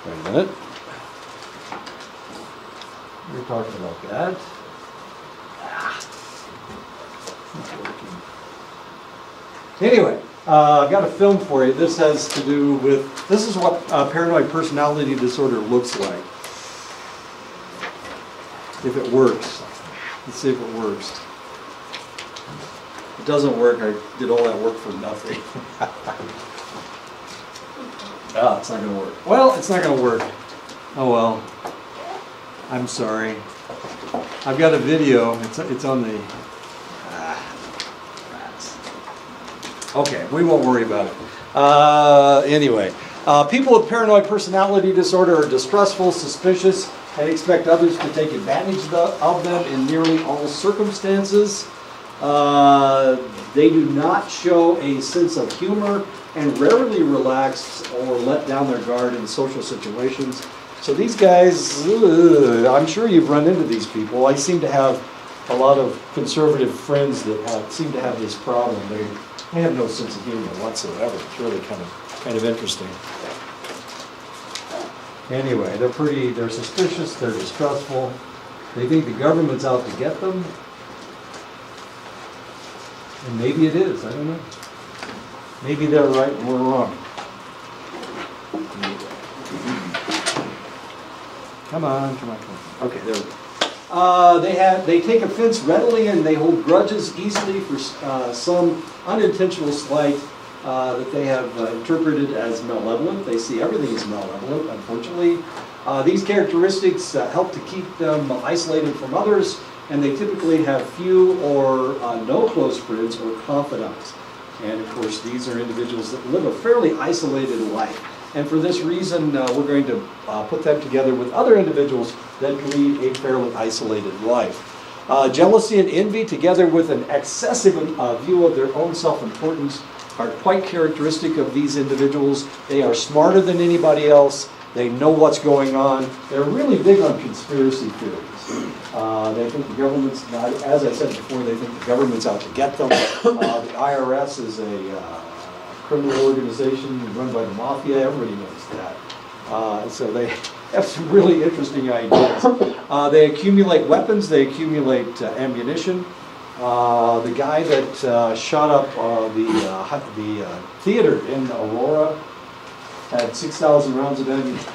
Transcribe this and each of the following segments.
Wait a minute. We're talking about that. Not working. Anyway, I've got a film for you. This has to do with, this is what paranoid personality disorder looks like. If it works. Let's see if it works. If it doesn't work, I did all that work for nothing. Oh, it's not going to work. Well, it's not going to work. Oh well. I'm sorry. I've got a video. It's on the... rats. Okay, we won't worry about it. Anyway, people with paranoid personality disorder are distrustful, suspicious, and expect others to take advantage of them in nearly all circumstances. They do not show a sense of humor and rarely relax or let down their guard in social situations. So these guys, I'm sure you've run into these people. I seem to have a lot of conservative friends that seem to have this problem. They have no sense of humor whatsoever. It's really kind of interesting. Anyway, they're suspicious, they're distrustful. They think the government's out to get them. And maybe it is, I don't know. Maybe they're right and we're wrong. Come on. Okay, there we go. They take offense readily and they hold grudges easily for some unintentional slight that they have interpreted as malevolent. They see everything as malevolent, unfortunately. These characteristics help to keep them isolated from others, and they typically have few or no close friends or confidants. And of course, these are individuals that live a fairly isolated life. And for this reason, we're going to put them together with other individuals that lead a fairly isolated life. Jealousy and envy, together with an excessive view of their own self-importance, are quite characteristic of these individuals. They are smarter than anybody else. They know what's going on. They're really big on conspiracy theories. They think the government's, as I said before, they think the government's out to get them. The IRS is a criminal organization run by the mafia. Everybody knows that. So they have some really interesting ideas. They accumulate weapons. They accumulate ammunition. The guy that shot up the theater in Aurora had 6,000 rounds of ammunition.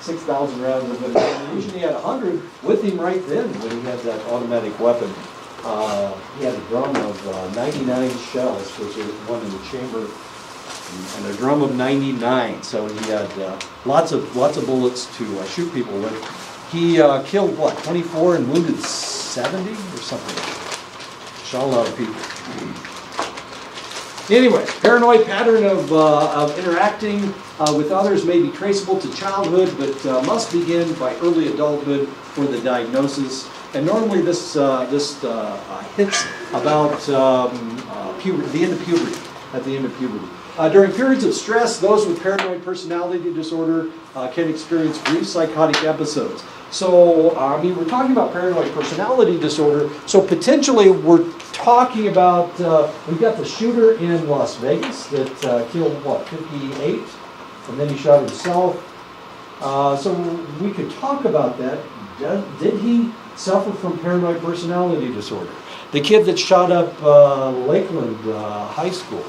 6,000 rounds of ammunition. He had 100 with him right then when he had that automatic weapon. He had a drum of 99 shells, which is one in the chamber, and a drum of 99. So he had lots of bullets to shoot people with. He killed, 24 and wounded 70 or something. Shot a lot of people. Anyway, paranoid pattern of interacting with others may be traceable to childhood, but must begin by early adulthood for the diagnosis. And normally this hits about the end of puberty, at the end of puberty. During periods of stress, those with paranoid personality disorder can experience brief psychotic episodes. So, we're talking about paranoid personality disorder, so potentially we're talking about, we've got the shooter in Las Vegas that killed, 58? And then he shot himself. So we could talk about that. Did he suffer from paranoid personality disorder? The kid that shot up Lakeland High School,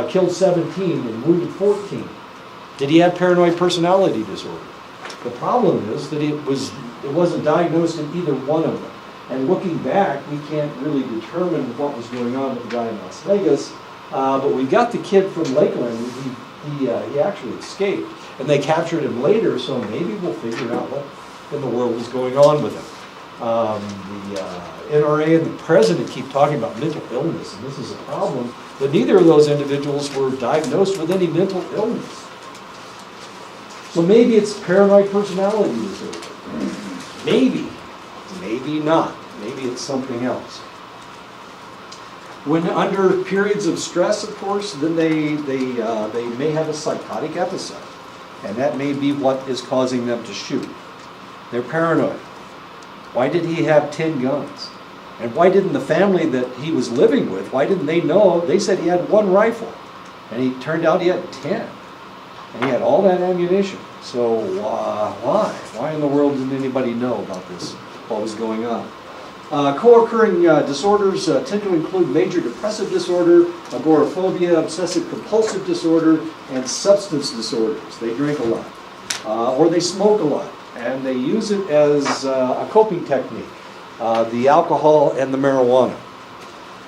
killed 17 and wounded 14. Did he have paranoid personality disorder? The problem is that it wasn't diagnosed in either one of them. And looking back, we can't really determine what was going on with the guy in Las Vegas. But we got the kid from Lakeland. He actually escaped, and they captured him later. So maybe we'll figure out what in the world was going on with him. The NRA and the president keep talking about mental illness, and this is a problem. But neither of those individuals were diagnosed with any mental illness. So maybe it's paranoid personality disorder. Maybe. Maybe not. Maybe it's something else. When under periods of stress, of course, then they may have a psychotic episode. And that may be what is causing them to shoot. They're paranoid. Why did he have 10 guns? And why didn't the family that he was living with, why didn't they know? They said he had 1 rifle. And he turned out he had 10. And he had all that ammunition. So why? Why in the world didn't anybody know about this, what was going on? Co-occurring disorders tend to include major depressive disorder, agoraphobia, obsessive-compulsive disorder, and substance disorders. They drink a lot, or they smoke a lot, and they use it as a coping technique, the alcohol and the marijuana.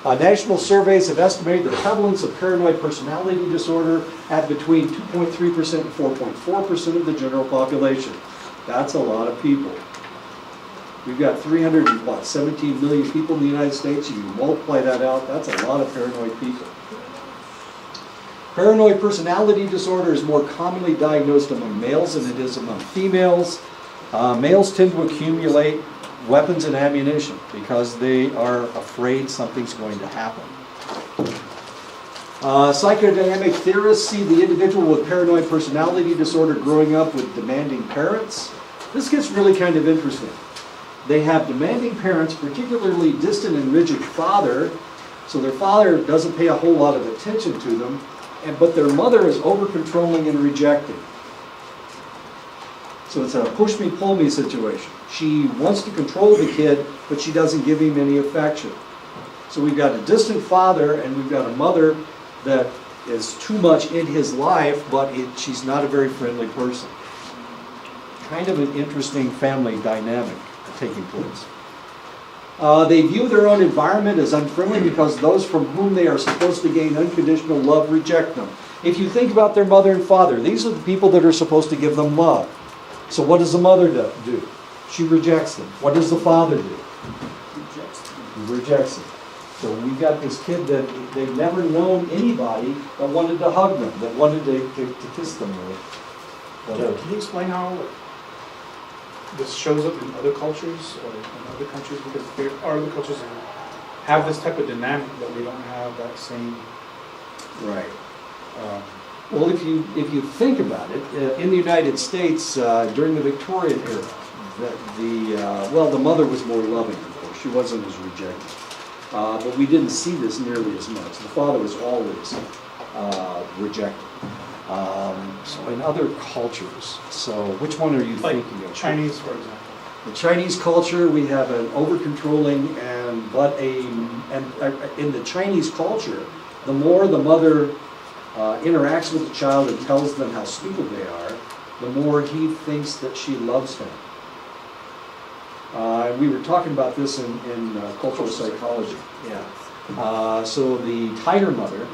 National surveys have estimated the prevalence of paranoid personality disorder at between 2.3% and 4.4% of the general population. That's a lot of people. We've got 317 million people in the United States. You multiply that out, that's a lot of paranoid people. Paranoid personality disorder is more commonly diagnosed among males than it is among females. Males tend to accumulate weapons and ammunition because they are afraid something's going to happen. Psychodynamic theorists see the individual with paranoid personality disorder growing up with demanding parents. This gets really kind of interesting. They have demanding parents, particularly distant and rigid father, so their father doesn't pay a whole lot of attention to them, but their mother is over-controlling and rejecting. So it's a push-me, pull-me situation. She wants to control the kid, but she doesn't give him any affection. So we've got a distant father, and we've got a mother that is too much in his life, but she's not a very friendly person. Kind of an interesting family dynamic taking place. They view their own environment as unfriendly because those from whom they are supposed to gain unconditional love reject them. If you think about their mother and father, these are the people that are supposed to give them love. So what does the mother do? She rejects them. What does the father do? He rejects them. So we've got this kid that they've never known anybody that wanted to hug them, that wanted to kiss them or whatever. Can you explain how this shows up in other cultures or in other countries? Because there are other cultures that have this type of dynamic, but we don't have that same. Right. Well, if you think about it, in the United States during the Victorian era, the mother was more loving, of course. She wasn't as rejecting, but we didn't see this nearly as much. The father was always rejected. So in other cultures, so which one are you thinking of? Chinese, for example. The Chinese culture, we have an over-controlling and in the Chinese culture, the more the mother interacts with the child and tells them how stupid they are, the more he thinks that she loves him. We were talking about this in cultural psychology. Yeah. So the tiger mother,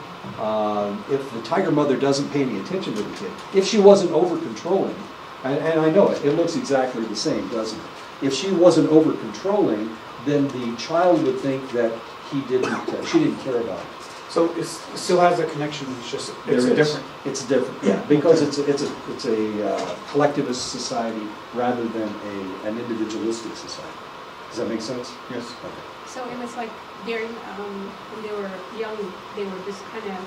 if the tiger mother doesn't pay any attention to the kid, if she wasn't over-controlling, and I know it looks exactly the same, doesn't it? If she wasn't over-controlling, then the child would think that she didn't care about it. So it still has a connection. It's just different. It's different, yeah, because it's a collectivist society rather than an individualistic society. Does that make sense? Yes. Okay. So it was like during when they were young, they were just kind of,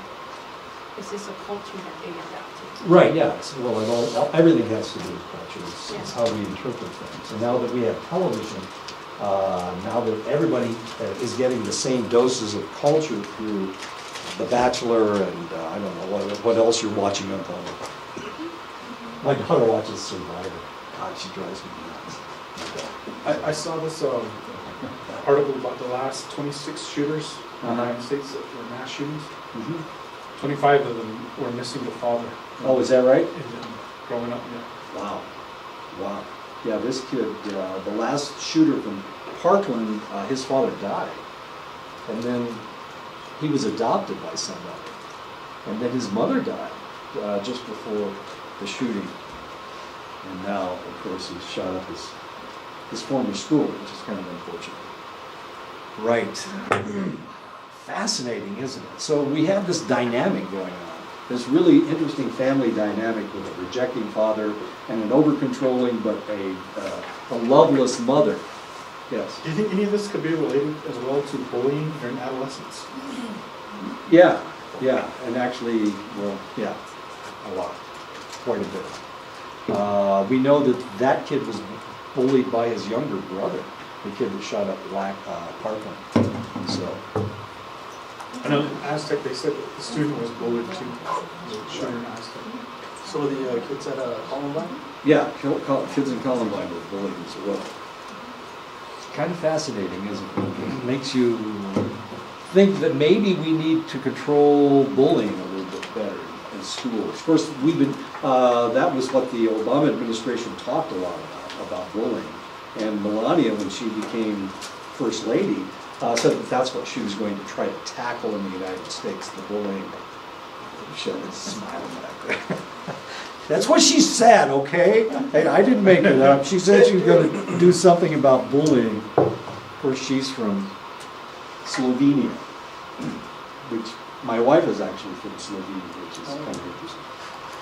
it's just a culture that they adopted. Right, yeah. Well, everything has to do with culture. It's how we interpret things. And now that we have television, now that everybody is getting the same doses of culture through The Bachelor and I don't know what else you're watching on television. My daughter watches Survivor. God, she drives me nuts. I saw this article about the last 26 shooters in the United States that were mass shootings. Mm-hmm. 25 of them were missing the father. Oh, is that right? Growing up, yeah. Wow. Yeah, this kid, the last shooter from Parkland, his father died. And then he was adopted by somebody. And then his mother died just before the shooting. And now, of course, he's shot up his former school, which is kind of unfortunate. Right. Fascinating, isn't it? So we have this dynamic going on. This really interesting family dynamic with a rejecting father and an over-controlling but a loveless mother. Yes? Do you think any of this could be related as well to bullying during adolescence? Yeah. And actually, a lot. Quite a bit. We know that kid was bullied by his younger brother, the kid that shot up Parkland. So. I know in Aztec they said that the student was bullied too. The shooter in Aztec. So the kids at Columbine? Yeah, kids in Columbine were bullied as well. Kind of fascinating, isn't it? It makes you think that maybe we need to control bullying a little bit better in schools. Of course, that was what the Obama administration talked a lot about bullying. And Melania, when she became First Lady, said that that's what she was going to try to tackle in the United States, the bullying. Shelley's smiling back there. That's what she said, okay? Hey, I didn't make it up. She said she was going to do something about bullying. Of course, she's from Slovenia, which my wife is actually from Slovenia, which is kind of interesting.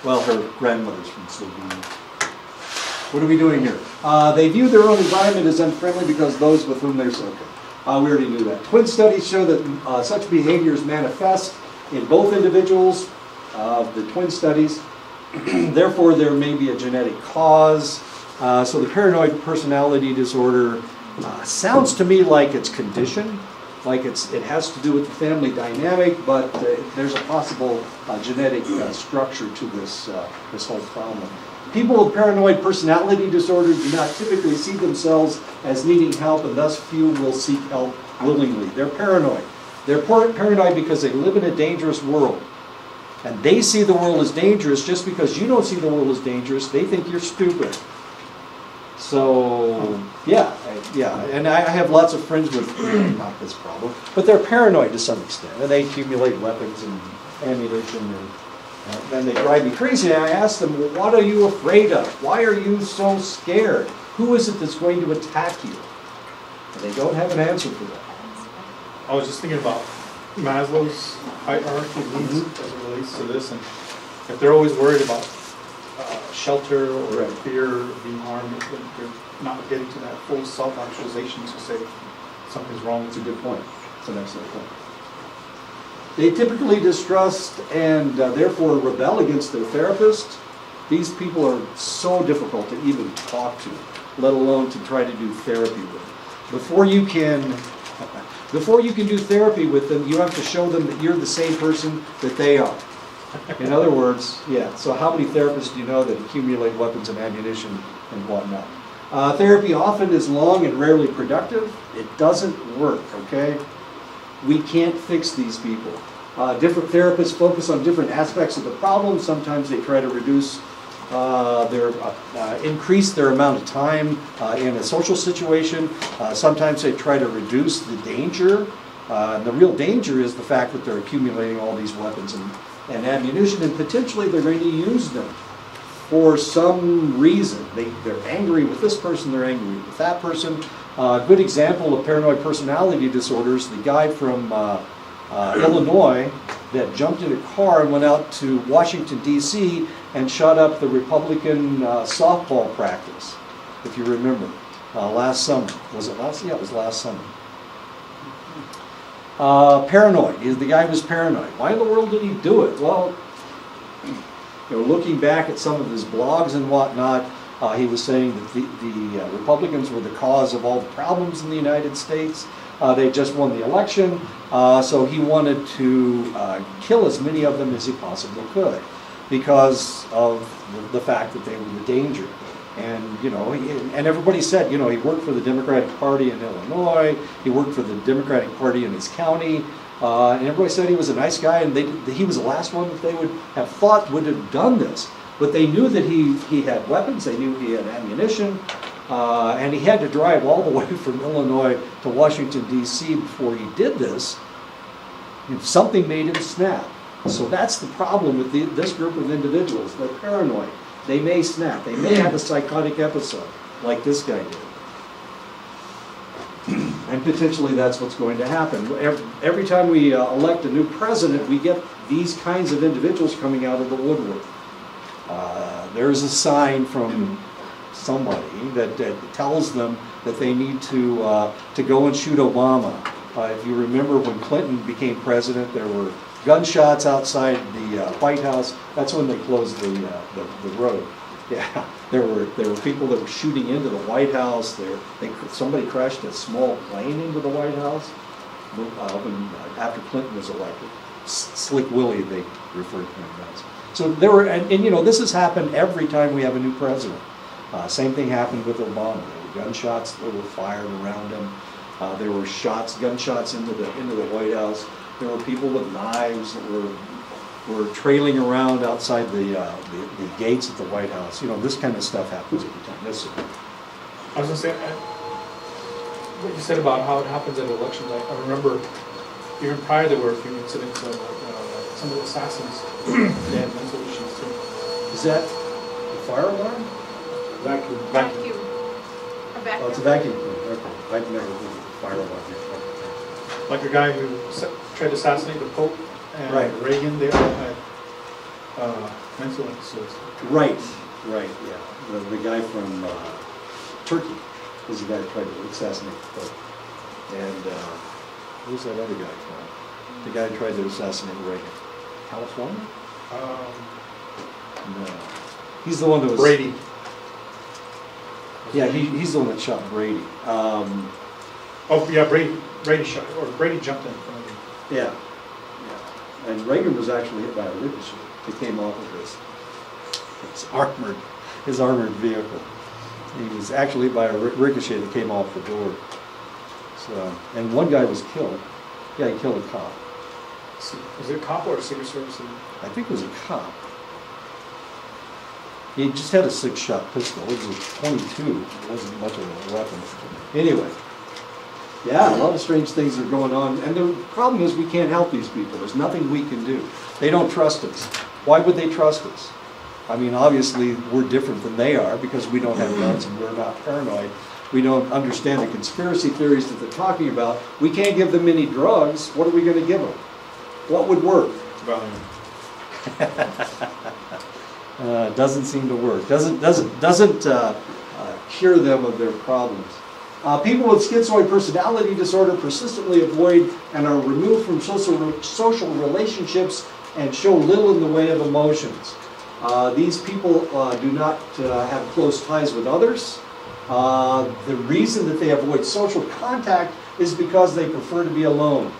Well, her grandmother's from Slovenia. What are we doing here? They view their own environment as unfriendly because those with whom they're so good. We already knew that. Twin studies show that such behaviors manifest in both individuals, the twin studies. Therefore, there may be a genetic cause. So the paranoid personality disorder sounds to me like it's conditioned, like it has to do with the family dynamic, but there's a possible genetic structure to this whole problem. People with paranoid personality disorder do not typically see themselves as needing help, and thus few will seek help willingly. They're paranoid. They're paranoid because they live in a dangerous world. And they see the world as dangerous. Just because you don't see the world as dangerous, they think you're stupid. So, yeah. And I have lots of friends with not this problem, but they're paranoid to some extent. And they accumulate weapons and ammunition, and then they drive me crazy. And I ask them, well, what are you afraid of? Why are you so scared? Who is it that's going to attack you? And they don't have an answer for that. I was just thinking about Maslow's hierarchy of needs as it relates to this, and if they're always worried about shelter or fear of being harmed, they're not getting to that full self-actualization to say something's wrong. It's a good point. It's an excellent point. They typically distrust and therefore rebel against their therapist. These people are so difficult to even talk to, let alone to try to do therapy with. Before you can do therapy with them, you have to show them that you're the same person that they are. In other words, so how many therapists do you know that accumulate weapons and ammunition and whatnot? Therapy often is long and rarely productive. It doesn't work, okay? We can't fix these people. Different therapists focus on different aspects of the problem. Sometimes they try to increase their amount of time in a social situation. Sometimes they try to reduce the danger. The real danger is the fact that they're accumulating all these weapons and ammunition, and potentially they're going to use them for some reason. They're angry with this person, they're angry with that person. A good example of paranoid personality disorders, the guy from Illinois that jumped in a car and went out to Washington, D.C. and shot up the Republican softball practice, if you remember, last summer. Was it last? Yeah, it was last summer. Paranoid. The guy was paranoid. Why in the world did he do it? Well, looking back at some of his blogs and whatnot, he was saying that the Republicans were the cause of all the problems in the United States. They just won the election, so he wanted to kill as many of them as he possibly could because of the fact that they were the danger. And, and everybody said, he worked for the Democratic Party in Illinois, he worked for the Democratic Party in his county, and everybody said he was a nice guy, and he was the last one that they would have thought would have done this. But they knew that he had weapons, they knew he had ammunition, and he had to drive all the way from Illinois to Washington, D.C. before he did this. Something made him snap. So that's the problem with this group of individuals. They're paranoid. They may snap. They may have a psychotic episode like this guy did. And potentially that's what's going to happen. Every time we elect a new president, we get these kinds of individuals coming out of the woodwork. There's a sign from somebody that tells them that they need to go and shoot Obama. If you remember when Clinton became president, there were gunshots outside the White House. That's when they closed the road. Yeah, there were people that were shooting into the White House. Somebody crashed a small plane into the White House after Clinton was elected. Slick Willie, they referred to him as. So there were, and you know, this has happened every time we have a new president. Same thing happened with Obama. There were gunshots that were fired around him. There were gunshots into the White House. There were people with knives that were trailing around outside the gates at the White House. You know, this kind of stuff happens every time. I was gonna say, what you said about how it happens at elections, I remember even prior there were a few incidents of some of the assassins, they had mental issues too. Is that the fire alarm? Vacuum. Vacuum. A vacuum. Oh, it's a vacuum cleaner. Okay. I've never heard of a fire alarm here. Like a guy who tried to assassinate the Pope and Right. Reagan, they all had mental illnesses. Right, yeah. The guy from Turkey was the guy that tried to assassinate the Pope. And who's that other guy from? The guy who tried to assassinate Reagan. California? No. He's the one that was... Brady. Yeah, he's the one that shot Brady. Oh, yeah, Brady shot, or Brady jumped in front of him. Yeah. And Reagan was actually hit by a ricochet. It came off of his armored vehicle. He was actually hit by a ricochet that came off the door. So, and one guy was killed. Yeah, he killed a cop. Was it a cop or a Secret Service? I think it was a cop. He just had a 6-shot pistol. It was a 22. It wasn't much of a weapon. Anyway. Yeah, a lot of strange things are going on. And the problem is we can't help these people. There's nothing we can do. They don't trust us. Why would they trust us? I mean, obviously, we're different than they are because we don't have guns and we're not paranoid. We don't understand the conspiracy theories that they're talking about. We can't give them any drugs. What are we going to give them? What would work? Valium. Doesn't seem to work. Doesn't cure them of their problems. People with schizoid personality disorder persistently avoid and are removed from social relationships and show little in the way of emotions. These people do not have close ties with others. The reason that they avoid social contact is because they prefer to be alone.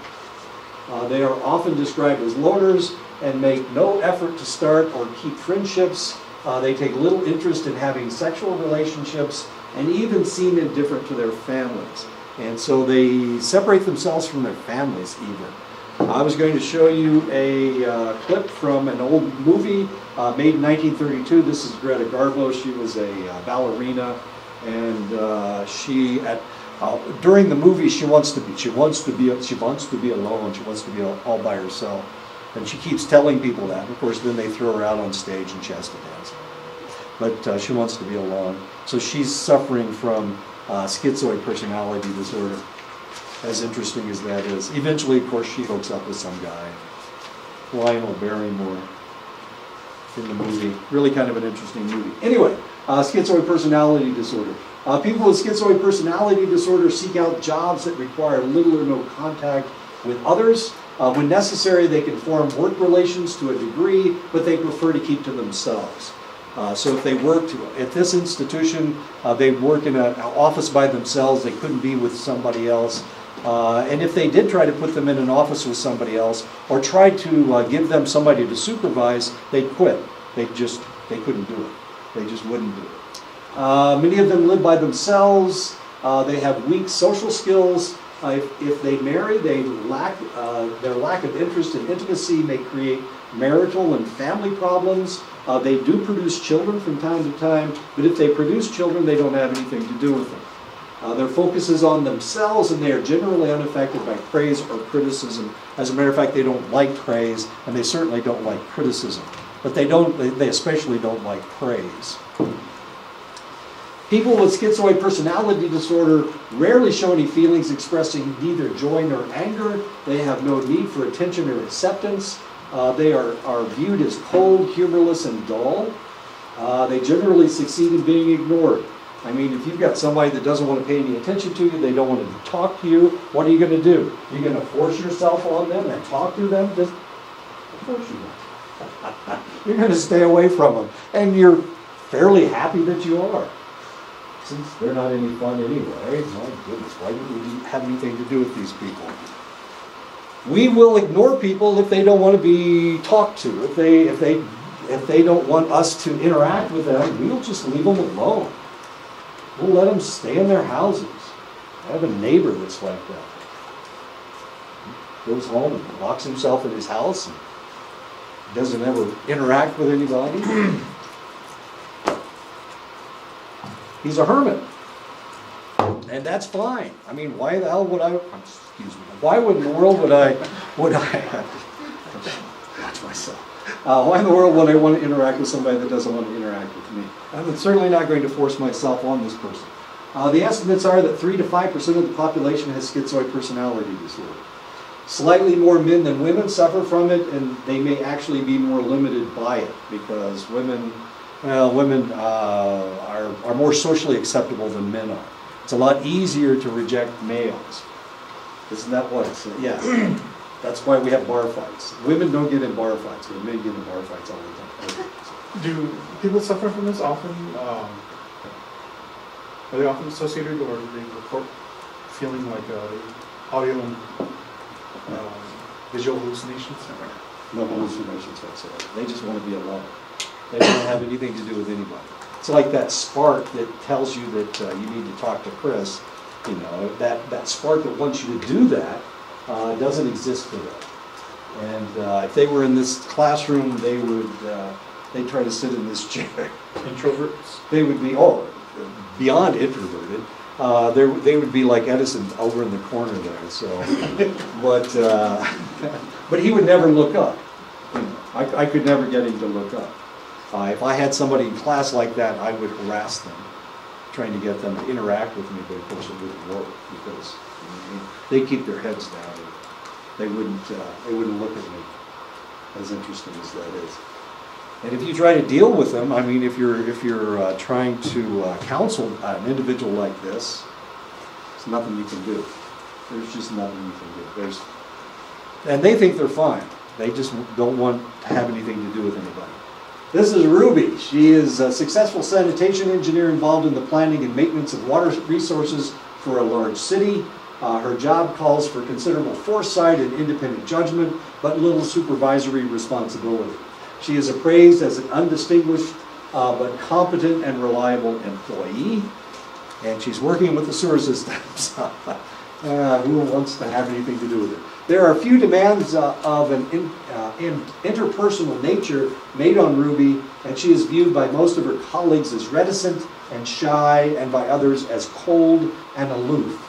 They are often described as loners and make no effort to start or keep friendships. They take little interest in having sexual relationships and even seem indifferent to their families. And so they separate themselves from their families even. I was going to show you a clip from an old movie made in 1932. This is Greta Garbo. She was a ballerina, and during the movie she wants to be alone. She wants to be all by herself, and she keeps telling people that. And of course, then they throw her out on stage and she has to dance. But she wants to be alone. So she's suffering from schizoid personality disorder, as interesting as that is. Eventually, of course, she hooks up with some guy, Lionel Barrymore, in the movie. Really kind of an interesting movie. Anyway, schizoid personality disorder. People with schizoid personality disorder seek out jobs that require little or no contact with others. When necessary, they can form work relations to a degree, but they prefer to keep to themselves. So if they worked at this institution, they work in an office by themselves, they couldn't be with somebody else. And if they did try to put them in an office with somebody else, or tried to give them somebody to supervise, they'd quit. They couldn't do it. They just wouldn't do it. Many of them live by themselves. They have weak social skills. If they marry, their lack of interest in intimacy may create marital and family problems. They do produce children from time to time, but if they produce children, they don't have anything to do with them. Their focus is on themselves, and they are generally unaffected by praise or criticism. As a matter of fact, they don't like praise, and they certainly don't like criticism. But they especially don't like praise. People with schizoid personality disorder rarely show any feelings expressing neither joy nor anger. They have no need for attention or acceptance. They are viewed as cold, humorless, and dull. They generally succeed in being ignored. I mean, if you've got somebody that doesn't want to pay any attention to you, they don't want to talk to you, what are you going to do? You're going to force yourself on them and talk to them? Of course you won't. You're going to stay away from them. And you're fairly happy that you are. Since they're not any fun anyway, my goodness, why do we have anything to do with these people? We will ignore people if they don't want to be talked to. If if they don't want us to interact with them, we'll just leave them alone. We'll let them stay in their houses. I have a neighbor that's like that. Goes home and locks himself in his house and doesn't ever interact with anybody. He's a hermit. And that's fine. I mean, why the hell would excuse me, why in the world would I watch myself. Why in the world would I want to interact with somebody that doesn't want to interact with me? I'm certainly not going to force myself on this person. The estimates are that 3 to 5% of the population has schizoid personality disorder. Slightly more men than women suffer from it, and they may actually be more limited by it because women are more socially acceptable than men are. It's a lot easier to reject males. Isn't that what it's? Yeah. That's why we have bar fights. Women don't get in bar fights, but men get in bar fights all the time. Do people suffer from this often? Are they often associated, or do they report feeling like audio and visual hallucinations? No hallucinations whatsoever. They just want to be alone. They don't have anything to do with anybody. It's like that spark that tells you that you need to talk to Chris. You know, that spark that wants you to do that doesn't exist for them. And if they were in this classroom, they'd try to sit in this chair. Introverts? They would be, beyond introverted. They would be like Edison over in the corner there. So, but he would never look up. You know, I could never get him to look up. If I had somebody in class like that, I would harass them, trying to get them to interact with me, but of course it wouldn't work because they keep their heads down. They wouldn't look at me, as interesting as that is. And if you try to deal with them, I mean, if you're trying to counsel an individual like this, there's nothing you can do. There's just nothing you can do. And they think they're fine. They just don't want to have anything to do with anybody. This is Ruby. She is a successful sanitation engineer involved in the planning and maintenance of water resources for a large city. Her job calls for considerable foresight and independent judgment, but little supervisory responsibility. She is appraised as an undistinguished but competent and reliable employee, and she's working with the sewer systems. Who wants to have anything to do with it? There are few demands of an interpersonal nature made on Ruby, and she is viewed by most of her colleagues as reticent and shy, and by others as cold and aloof.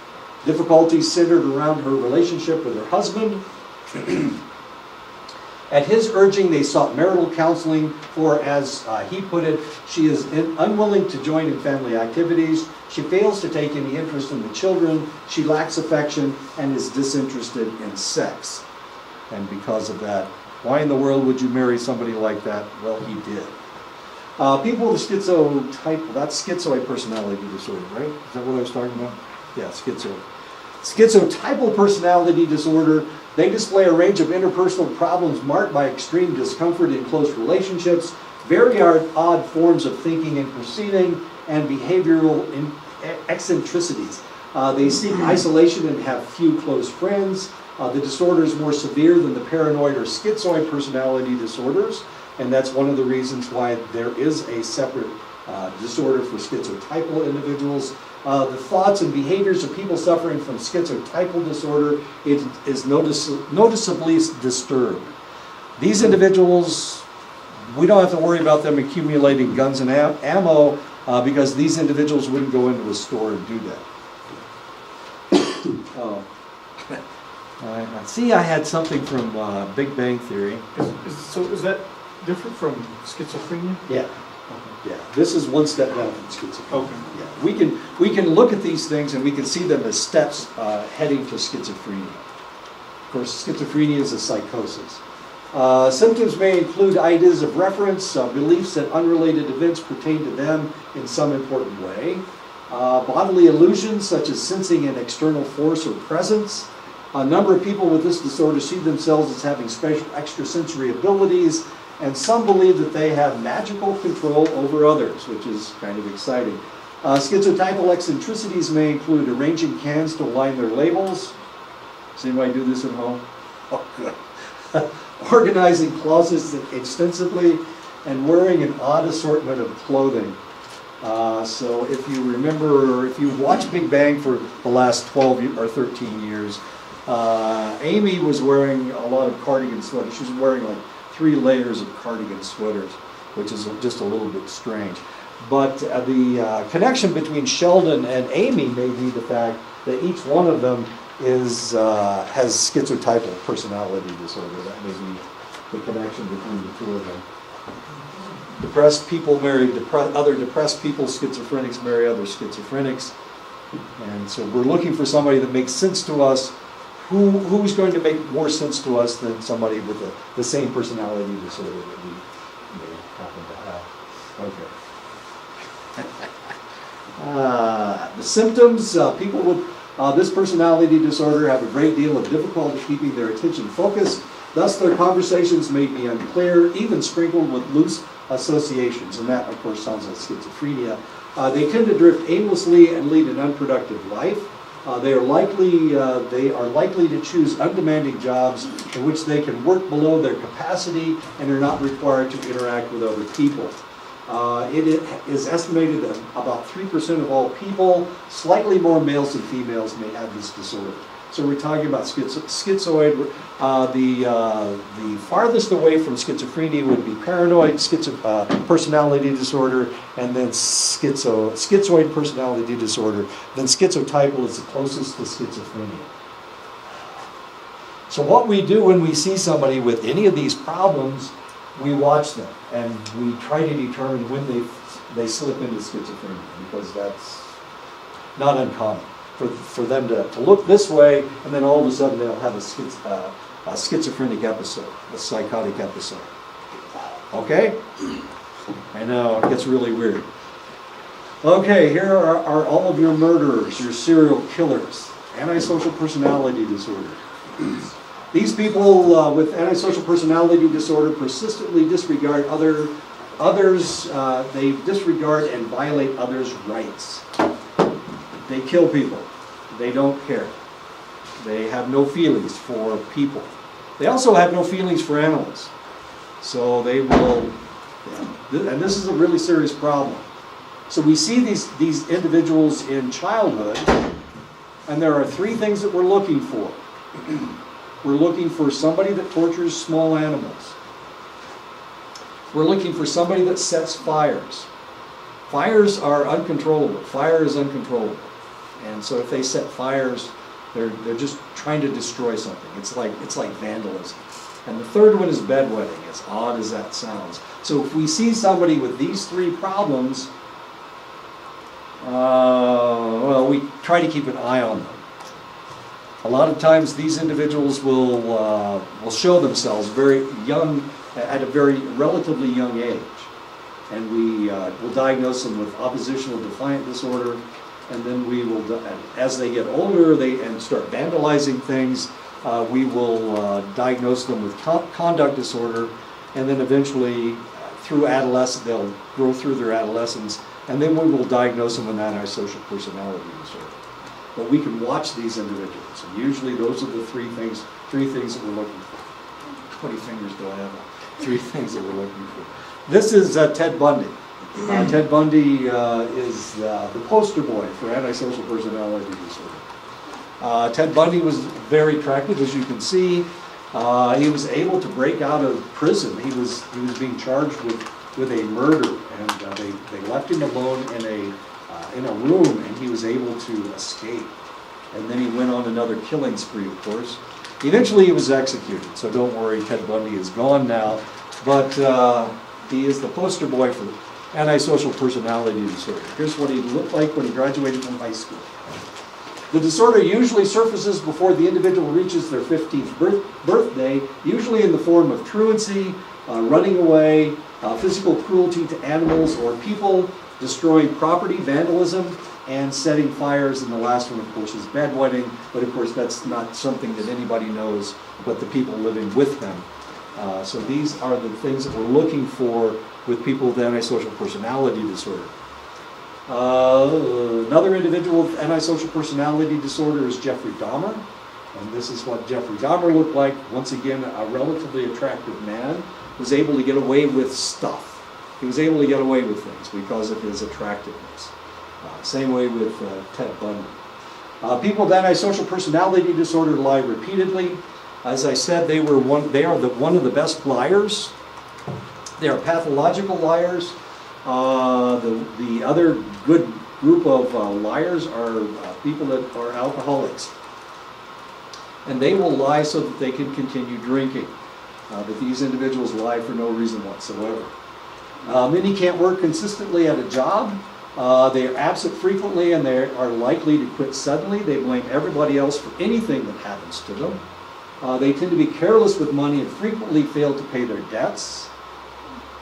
Difficulties centered around her relationship with her husband. At his urging, they sought marital counseling for, as he put it, she is unwilling to join in family activities. She fails to take any interest in the children. She lacks affection and is disinterested in sex. And because of that, why in the world would you marry somebody like that? Well, he did. People with schizotype, that's schizoid personality disorder, right? Is that what I was talking about? Yeah, schizotypal personality disorder. They display a range of interpersonal problems marked by extreme discomfort in close relationships, very odd forms of thinking and perceiving, and behavioral eccentricities. They seek isolation and have few close friends. The disorder is more severe than the paranoid or schizoid personality disorders, and that's one of the reasons why there is a separate disorder for schizotypal individuals. The thoughts and behaviors of people suffering from schizotypal disorder is noticeably disturbed. These individuals, we don't have to worry about them accumulating guns and ammo because these individuals wouldn't go into a store and do that. Oh. See, I had something from Big Bang Theory. So is that different from schizophrenia? Yeah. Yeah, this is one step down from schizophrenia. Okay. Yeah, we can look at these things and we can see them as steps heading to schizophrenia. Of course, schizophrenia is a psychosis. Symptoms may include ideas of reference, beliefs that unrelated events pertain to them in some important way, bodily illusions such as sensing an external force or presence. A number of people with this disorder see themselves as having special extrasensory abilities, and some believe that they have magical control over others, which is kind of exciting. Schizotypal eccentricities may include arranging cans to align their labels. Does anybody do this at home? Oh, good. Organizing closets extensively, and wearing an odd assortment of clothing. So if you remember, if you watched Big Bang for the last 12 or 13 years, Amy was wearing a lot of cardigan sweaters. She was wearing like 3 layers of cardigan sweaters, which is just a little bit strange. But the connection between Sheldon and Amy may be the fact that each one of them has schizotypal personality disorder. That may be the connection between the two of them. Depressed people marry other depressed people. Schizophrenics marry other schizophrenics. And so we're looking for somebody that makes sense to us. Who's going to make more sense to us than somebody with the same personality disorder that we may happen to have? Okay. The symptoms, people with this personality disorder have a great deal of difficulty keeping their attention focused. Thus, their conversations may be unclear, even sprinkled with loose associations. And that, of course, sounds like schizophrenia. They tend to drift aimlessly and lead an unproductive life. They are likely to choose undemanding jobs in which they can work below their capacity and are not required to interact with other people. It is estimated that about 3% of all people, slightly more males than females, may have this disorder. So we're talking about schizoid. The farthest away from schizophrenia would be paranoid personality disorder, and then schizoid personality disorder. Then schizotypal is the closest to schizophrenia. So what we do when we see somebody with any of these problems, we watch them and we try to determine when they slip into schizophrenia, because that's not uncommon for them to look this way, and then all of a sudden they'll have a schizophrenic episode, a psychotic episode. Okay? I know, it gets really weird. Okay, here are all of your murderers, your serial killers, antisocial personality disorder. These people with antisocial personality disorder persistently disregard others. They disregard and violate others' rights. They kill people. They don't care. They have no feelings for people. They also have no feelings for animals. So they will, and this is a really serious problem. So we see these individuals in childhood, and there are 3 things that we're looking for. We're looking for somebody that tortures small animals. We're looking for somebody that sets fires. Fires are uncontrollable. Fire is uncontrollable. And so if they set fires, they're just trying to destroy something. It's like vandalism. And the third one is bedwetting, as odd as that sounds. So if we see somebody with these 3 problems, well, we try to keep an eye on them. A lot of times these individuals will show themselves very young, at a very relatively young age. And we will diagnose them with oppositional defiant disorder, and then we will, as they get older and start vandalizing things, we will diagnose them with conduct disorder, and then eventually through adolescence, they'll grow through their adolescence, and then we will diagnose them with antisocial personality disorder. But we can watch these individuals, and usually those are the 3 things that we're looking for. How many fingers do I have? 3 things that we're looking for. This is Ted Bundy. Ted Bundy is the poster boy for antisocial personality disorder. Ted Bundy was very attractive, as you can see. He was able to break out of prison. He was being charged with a murder, and they left him alone in a room, and he was able to escape. And then he went on another killing spree, of course. Eventually he was executed, so don't worry, Ted Bundy is gone now. But he is the poster boy for antisocial personality disorder. Here's what he looked like when he graduated from high school. The disorder usually surfaces before the individual reaches their 15th birthday, usually in the form of truancy, running away, physical cruelty to animals or people, destroying property, vandalism, and setting fires. And the last one, of course, is bedwetting. But of course, that's not something that anybody knows but the people living with them. So these are the things that we're looking for with people with antisocial personality disorder. Another individual with antisocial personality disorder is Jeffrey Dahmer. And this is what Jeffrey Dahmer looked like. Once again, a relatively attractive man, was able to get away with stuff. He was able to get away with things because of his attractiveness. Same way with Ted Bundy. People with antisocial personality disorder lie repeatedly. As I said, they are one of the best liars. They are pathological liars. The other good group of liars are people that are alcoholics. And they will lie so that they can continue drinking. But these individuals lie for no reason whatsoever. Many can't work consistently at a job. They are absent frequently and they are likely to quit suddenly. They blame everybody else for anything that happens to them. They tend to be careless with money and frequently fail to pay their debts.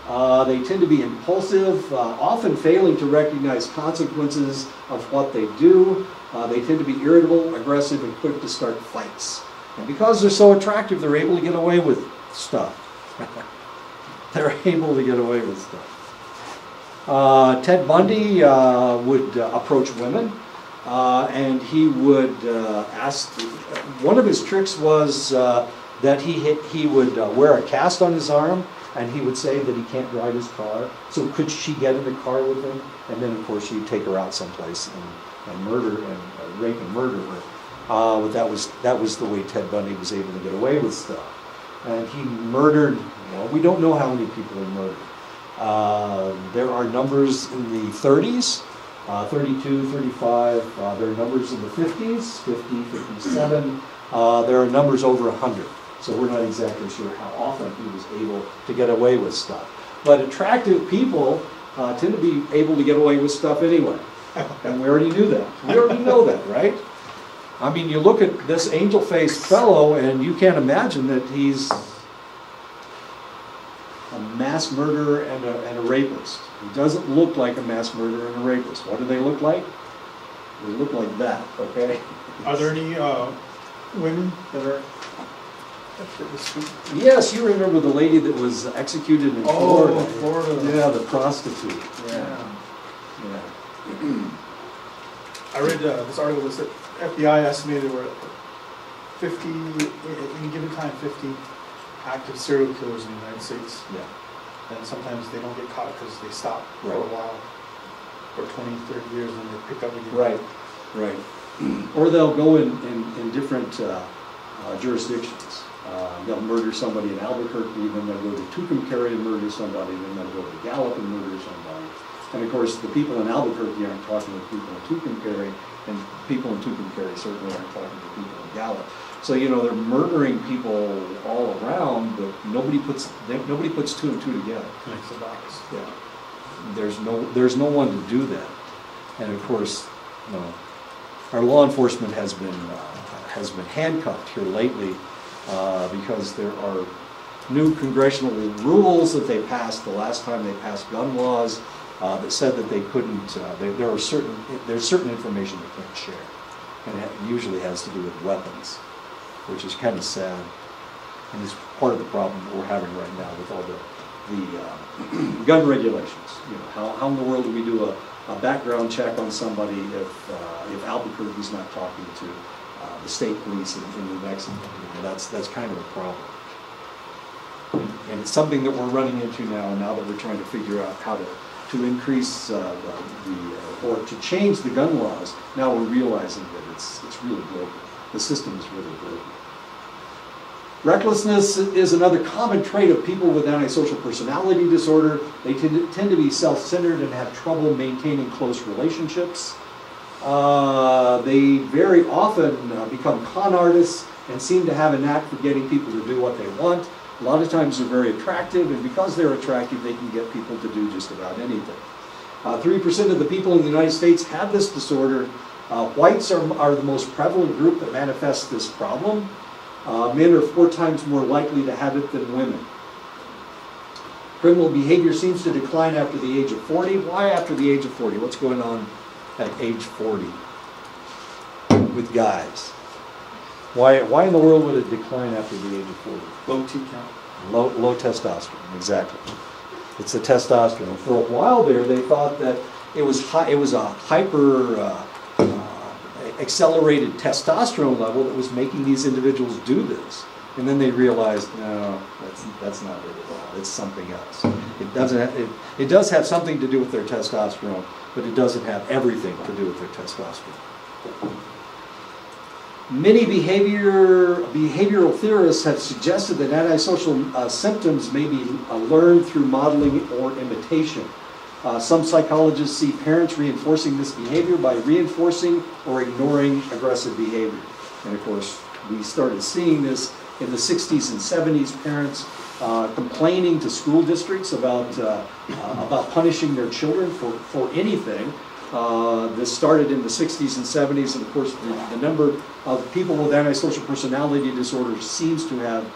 They tend to be impulsive, often failing to recognize consequences of what they do. They tend to be irritable, aggressive, and quick to start fights. And because they're so attractive, they're able to get away with stuff. They're able to get away with stuff. Ted Bundy would approach women, and he would ask. One of his tricks was that he would wear a cast on his arm, and he would say that he can't drive his car. So could she get in the car with him? And then, of course, he'd take her out someplace and murder and rape and murder her. But that was the way Ted Bundy was able to get away with stuff. And he murdered. Well, we don't know how many people he murdered. There are numbers in the 30s, 32, 35. There are numbers in the 50s, 50, 57. There are numbers over 100. So we're not exactly sure how often he was able to get away with stuff. But attractive people tend to be able to get away with stuff anyway. And we already knew that. We already know that, right? I mean, you look at this angel-faced fellow and you can't imagine that he's a mass murderer and a rapist. He doesn't look like a mass murderer and a rapist. What do they look like? They look like that, okay? Are there any women that are that fit the suit? Yes, you remember the lady that was executed in Florida. Florida. Yeah, the prostitute. Yeah. Yeah. I read this article that said FBI estimated there were 50, at any given time, 50 active serial killers in the United States. Yeah. And sometimes they don't get caught because they stop for Right. a while, for 20, 30 years, and they pick up again. Right, right. Or they'll go in different jurisdictions. They'll murder somebody in Albuquerque, then they'll go to Tucumcari and murder somebody, then they'll go to Gallup and murder somebody. And of course, the people in Albuquerque aren't talking to people in Tucumcari, and people in Tucumcari certainly aren't talking to people in Gallup. So, you know, they're murdering people all around, but nobody puts two and two together. Connects the dots. Yeah. There's no one to do that. And of course, you know, our law enforcement has been handcuffed here lately because there are new congressional rules that they passed the last time they passed gun laws that said that they couldn't. There's certain information they can't share, and it usually has to do with weapons, which is kind of sad, and is part of the problem that we're having right now with all the gun regulations. You know, how in the world do we do a background check on somebody if Albuquerque's not talking to the state police in New Mexico? You know, that's kind of a problem, and it's something that we're running into now that we're trying to figure out how to increase or to change the gun laws. Now we're realizing that it's really broken. The system is really broken. Recklessness is another common trait of people with antisocial personality disorder. They tend to be self-centered and have trouble maintaining close relationships. They very often become con artists and seem to have a knack for getting people to do what they want. A lot of times they're very attractive, and because they're attractive, they can get people to do just about anything. 3% of the people in the United States have this disorder. Whites are the most prevalent group that manifests this problem. Men are 4 times more likely to have it than women. Criminal behavior seems to decline after the age of 40. Why after the age of 40? What's going on at age 40 with guys? Why in the world would it decline after the age of 40? Low T count. Low testosterone, exactly. It's the testosterone. For a while there, they thought that it was a hyper accelerated testosterone level that was making these individuals do this. And then they realized, no, that's not it at all. It's something else. It doesn't. It does have something to do with their testosterone, but it doesn't have everything to do with their testosterone. Many behavioral theorists have suggested that antisocial symptoms may be learned through modeling or imitation. Some psychologists see parents reinforcing this behavior by reinforcing or ignoring aggressive behavior. And of course, we started seeing this in the 60s and 70s, parents complaining to school districts about punishing their children for anything. This started in the 60s and 70s, and of course the number of people with antisocial personality disorder seems to have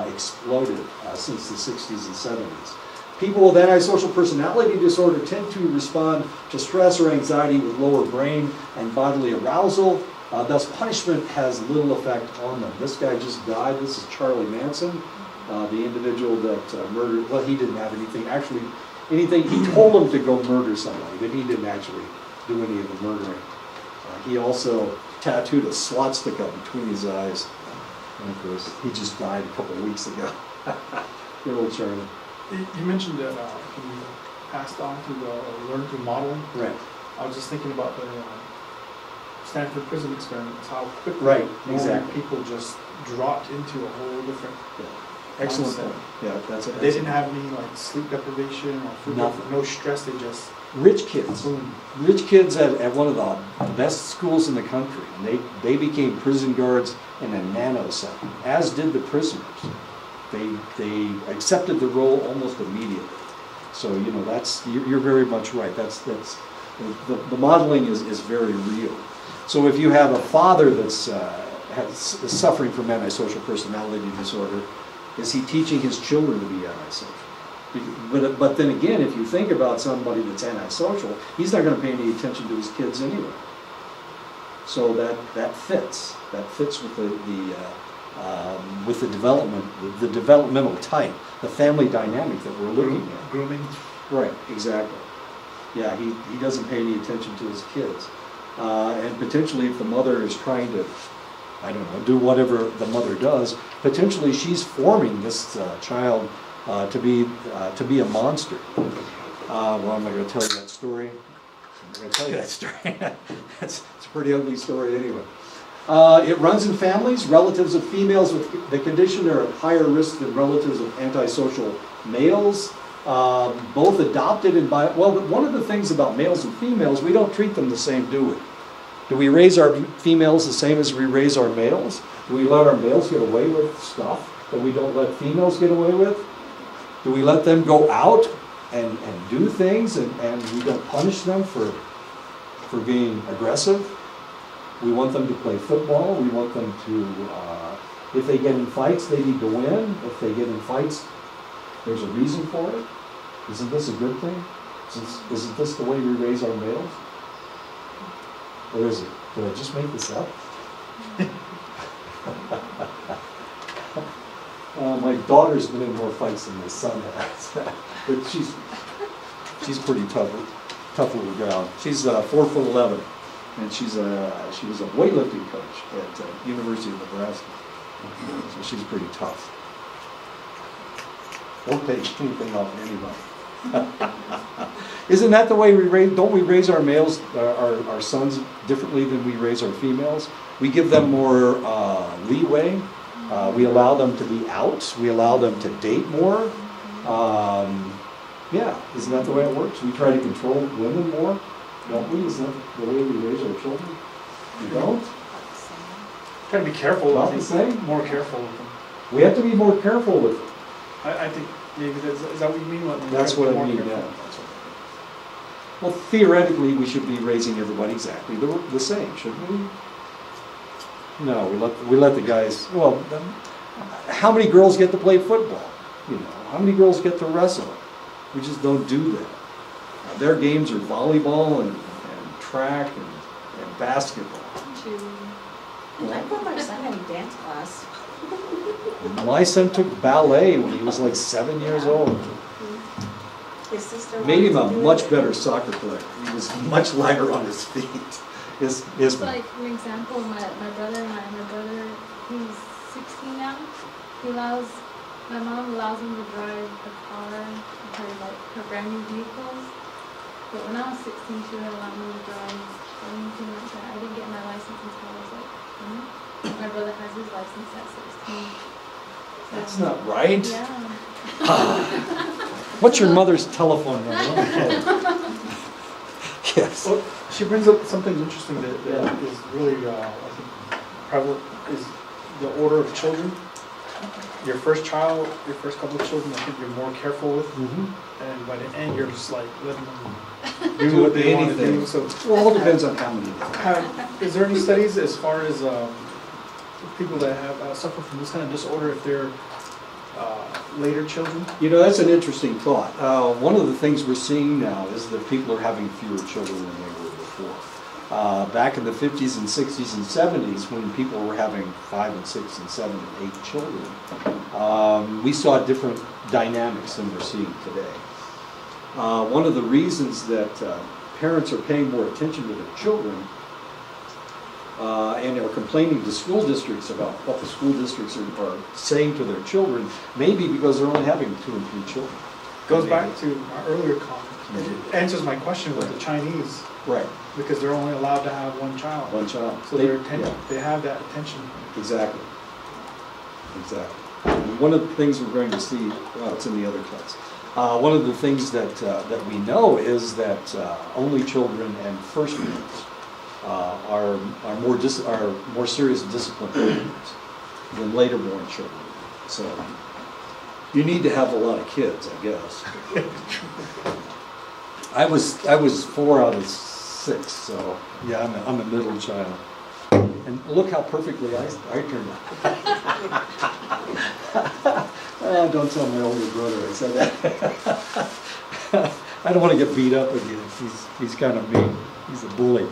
exploded since the 60s and 70s. People with antisocial personality disorder tend to respond to stress or anxiety with lower brain and bodily arousal. Thus, punishment has little effect on them. This guy just died. This is Charlie Manson, the individual that murdered. Well, he didn't have anything. He told him to go murder somebody, but he didn't actually do any of the murdering. He also tattooed a swastika between his eyes. And of course, he just died a couple of weeks ago. Good old Charlie. You mentioned that he passed on to learn through modeling. Right. I was just thinking about the Stanford prison experiments, how quickly people just dropped into a whole different Excellent mindset. point. Yeah, that's it. They didn't have any like sleep deprivation or food Nothing. no stress. They just Rich kids. Rich kids at one of the best schools in the country. And they became prison guards in a nanosecond, as did the prisoners. They accepted the role almost immediately. So, you know, you're very much right. The modeling is very real. So if you have a father that's is suffering from antisocial personality disorder, is he teaching his children to be antisocial? But then again, if you think about somebody that's antisocial, he's not going to pay any attention to his kids anyway. So that fits. That fits with the development, the developmental type, the family dynamic that we're looking at. grooming. Right, exactly. Yeah, he doesn't pay any attention to his kids. And potentially if the mother is trying to, I don't know, do whatever the mother does, potentially she's forming this child to be a monster. Well, I'm not going to tell you that story. I'm going to tell you that story. It's a pretty ugly story anyway. It runs in families. Relatives of females with the condition are at higher risk than relatives of antisocial males. Both adopted and but one of the things about males and females, we don't treat them the same, do we? Do we raise our females the same as we raise our males? Do we let our males get away with stuff that we don't let females get away with? Do we let them go out and do things and we don't punish them for being aggressive? We want them to play football. We want them to, if they get in fights, they need to win. If they get in fights, there's a reason for it. Isn't this a good thing? Isn't this the way we raise our males? Or is it? Did I just make this up? My daughter's been in more fights than my son has. But she's pretty tough little gal. She's 4'11", and she was a weightlifting coach at University of Nebraska. So she's pretty tough. Won't take anything off anybody. Isn't that the way we raise? Don't we raise our males, our sons differently than we raise our females? We give them more leeway. We allow them to be out. We allow them to date more. Yeah, isn't that the way it works? We try to control women more, don't we? Isn't that the way we raise our children? We don't? Try to be careful. About the same? More careful with them. We have to be more careful with them. I think maybe is that what you mean? That's what I mean, yeah. Well, theoretically, we should be raising everybody exactly the same, shouldn't we? No, we let the guys. Well, how many girls get to play football? You know, how many girls get to wrestle? We just don't do that. Their games are volleyball and track and basketball. I put my son in dance class. My son took ballet when he was like 7 years old. His sister Made him a wanted to do much it. better soccer player. He was much lighter on his feet. Like, for example, my brother, he's 16 now, My mom allows him to drive a car, her brand new vehicles. But when I was 16, she wouldn't allow me to drive or anything like that. I didn't get my license until I was like 20. My brother has his license at 16. So, That's not right. Yeah. What's your mother's telephone number? Let me call her. Yes. Well, she brings up something interesting that Yeah. is really, I think, prevalent, is the order of children. Your first child, your first couple of children, I think you're more careful with, and by the end, you're just like letting them do what they want to do. So, Well, it all depends on how many. is there any studies as far as people that have suffer from this kind of disorder, if they're later children? You know, that's an interesting thought. One of the things we're seeing now is that people are having fewer children than they were before. Back in the 50s and 60s and 70s, when people were having 5 and 6 and 7 and 8 children, we saw different dynamics than we're seeing today. One of the reasons that parents are paying more attention to their children and are complaining to school districts about what the school districts are saying to their children, maybe because they're only having 2 and 3 children. Goes back to my earlier comment. It answers my question with the Chinese, Right, because they're only allowed to have one child. one child. So they have that attention. Exactly. Exactly. And one of the things we're going to see, well, it's in the other class. One of the things that we know is that only children and firstborns are more serious disciplinarians than later born children. So you need to have a lot of kids, I guess. I was 4 out of 6, so yeah, I'm a middle child. And look how perfectly I turned out. Oh, don't tell my older brother I said that. I don't want to get beat up again. He's kind of mean. He's a bully.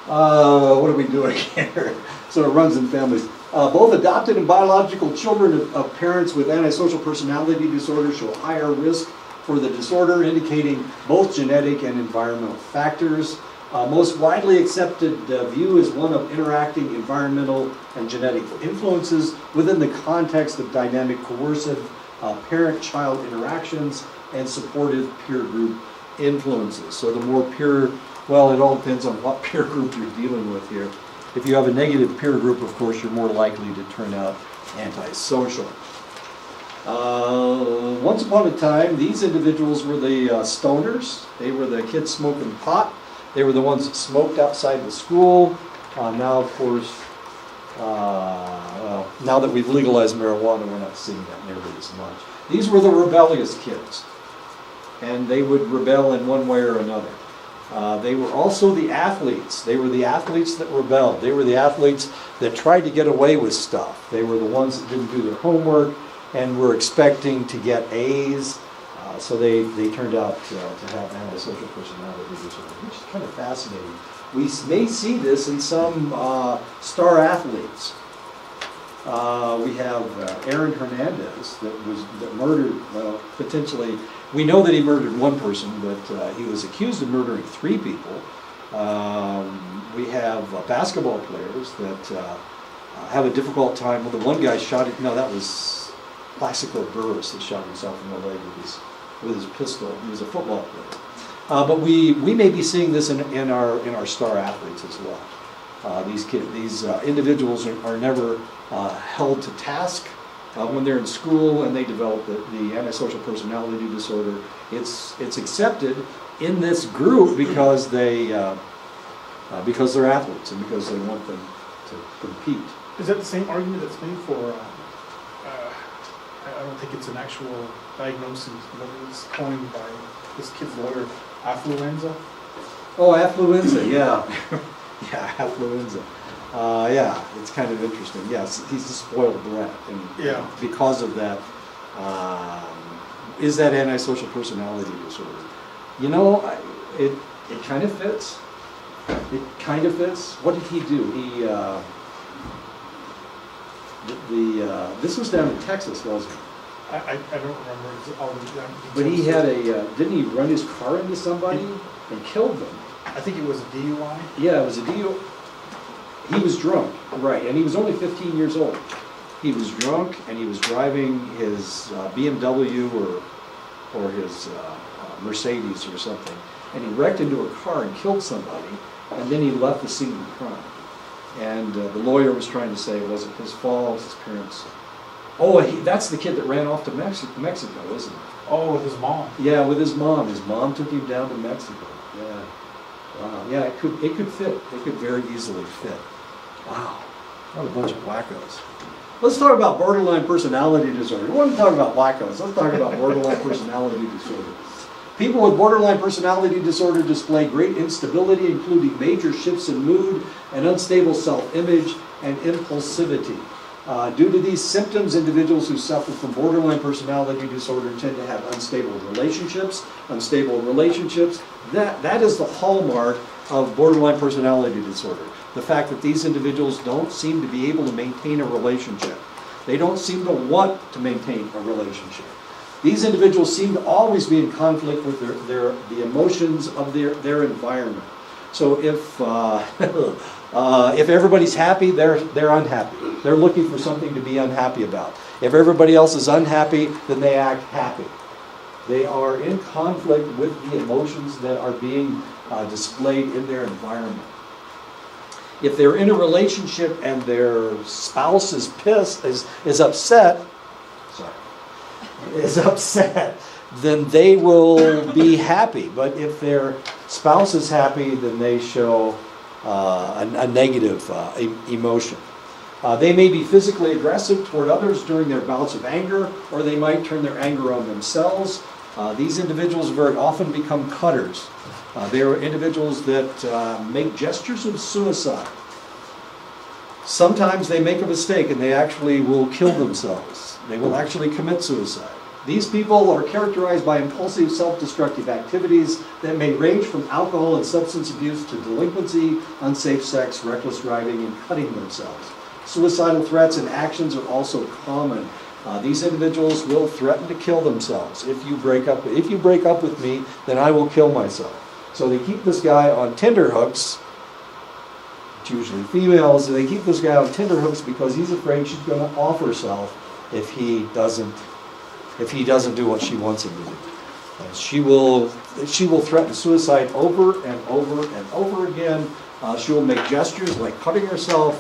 What are we doing here? So it runs in families. Both adopted and biological children of parents with antisocial personality disorder show higher risk for the disorder, indicating both genetic and environmental factors. Most widely accepted view is one of interacting environmental and genetic influences within the context of dynamic coercive parent-child interactions and supportive peer group influences. So the more peer, well, it all depends on what peer group you're dealing with here. If you have a negative peer group, of course, you're more likely to turn out antisocial. Once upon a time, these individuals were the stoners. They were the kids smoking pot. They were the ones that smoked outside the school. Now, of course, well, now that we've legalized marijuana, we're not seeing that nearly as much. These were the rebellious kids, and they would rebel in one way or another. They were also the athletes. They were the athletes that rebelled. They were the athletes that tried to get away with stuff. They were the ones that didn't do their homework and were expecting to get A's. So they turned out to have antisocial personality disorder, which is kind of fascinating. We may see this in some star athletes. We have Aaron Hernandez that murdered, well, potentially, we know that he murdered one person, but he was accused of murdering 3 people. We have basketball players that have a difficult time. Well, the one guy shot it, no, that was Plaxico Burress that shot himself in the leg with his pistol. He was a football player. But we may be seeing this in our star athletes as well. These individuals are never held to task when they're in school and they develop the antisocial personality disorder. It's accepted in this group because they're athletes and because they want them to compete. Is that the same argument that's made for, I don't think it's an actual diagnosis, but it's coined by this kid's lawyer, affluenza? Oh, affluenza, yeah. Yeah, affluenza. Yeah, it's kind of interesting. Yes, he's a spoiled brat, and because of that, is that antisocial personality disorder? You know, it kind of fits. It kind of fits. What did he do? This was down in Texas, wasn't it? I don't remember all of that. But he had didn't he run his car into somebody and killed them? I think it was a DUI. Yeah, it was a DUI. He was drunk, right, and he was only 15 years old. He was drunk and he was driving his BMW or his Mercedes or something, and he wrecked into a car and killed somebody, and then he left the scene of the crime. And the lawyer was trying to say it wasn't his fault, his parents. Oh, that's the kid that ran off to Mexico, isn't it? Oh, with his mom. Yeah, with his mom. His mom took him down to Mexico. Yeah. Wow. Yeah, it could fit. It could very easily fit. Wow. What a bunch of wackos. Let's talk about borderline personality disorder. We want to talk about wackos. Let's talk about borderline personality disorder. People with borderline personality disorder display great instability, including major shifts in mood and unstable self-image and impulsivity. Due to these symptoms, individuals who suffer from borderline personality disorder tend to have unstable relationships. That is the hallmark of borderline personality disorder. The fact that these individuals don't seem to be able to maintain a relationship. They don't seem to want to maintain a relationship. These individuals seem to always be in conflict with the emotions of their environment. So if everybody's happy, they're unhappy. They're looking for something to be unhappy about. If everybody else is unhappy, then they act happy. They are in conflict with the emotions that are being displayed in their environment. If they're in a relationship and their spouse is upset, then they will be happy. But if their spouse is happy, then they show a negative emotion. They may be physically aggressive toward others during their bouts of anger, or they might turn their anger on themselves. These individuals very often become cutters. They are individuals that make gestures of suicide. Sometimes they make a mistake and they actually will kill themselves. They will actually commit suicide. These people are characterized by impulsive, self-destructive activities that may range from alcohol and substance abuse to delinquency, unsafe sex, reckless driving, and cutting themselves. Suicidal threats and actions are also common. These individuals will threaten to kill themselves. If you break up with me, then I will kill myself. So they keep this guy on tenterhooks. It's usually females. They keep this guy on tenterhooks because he's afraid she's going to off herself if he doesn't do what she wants him to do. And she will threaten suicide over and over and over again. She will make gestures like cutting herself,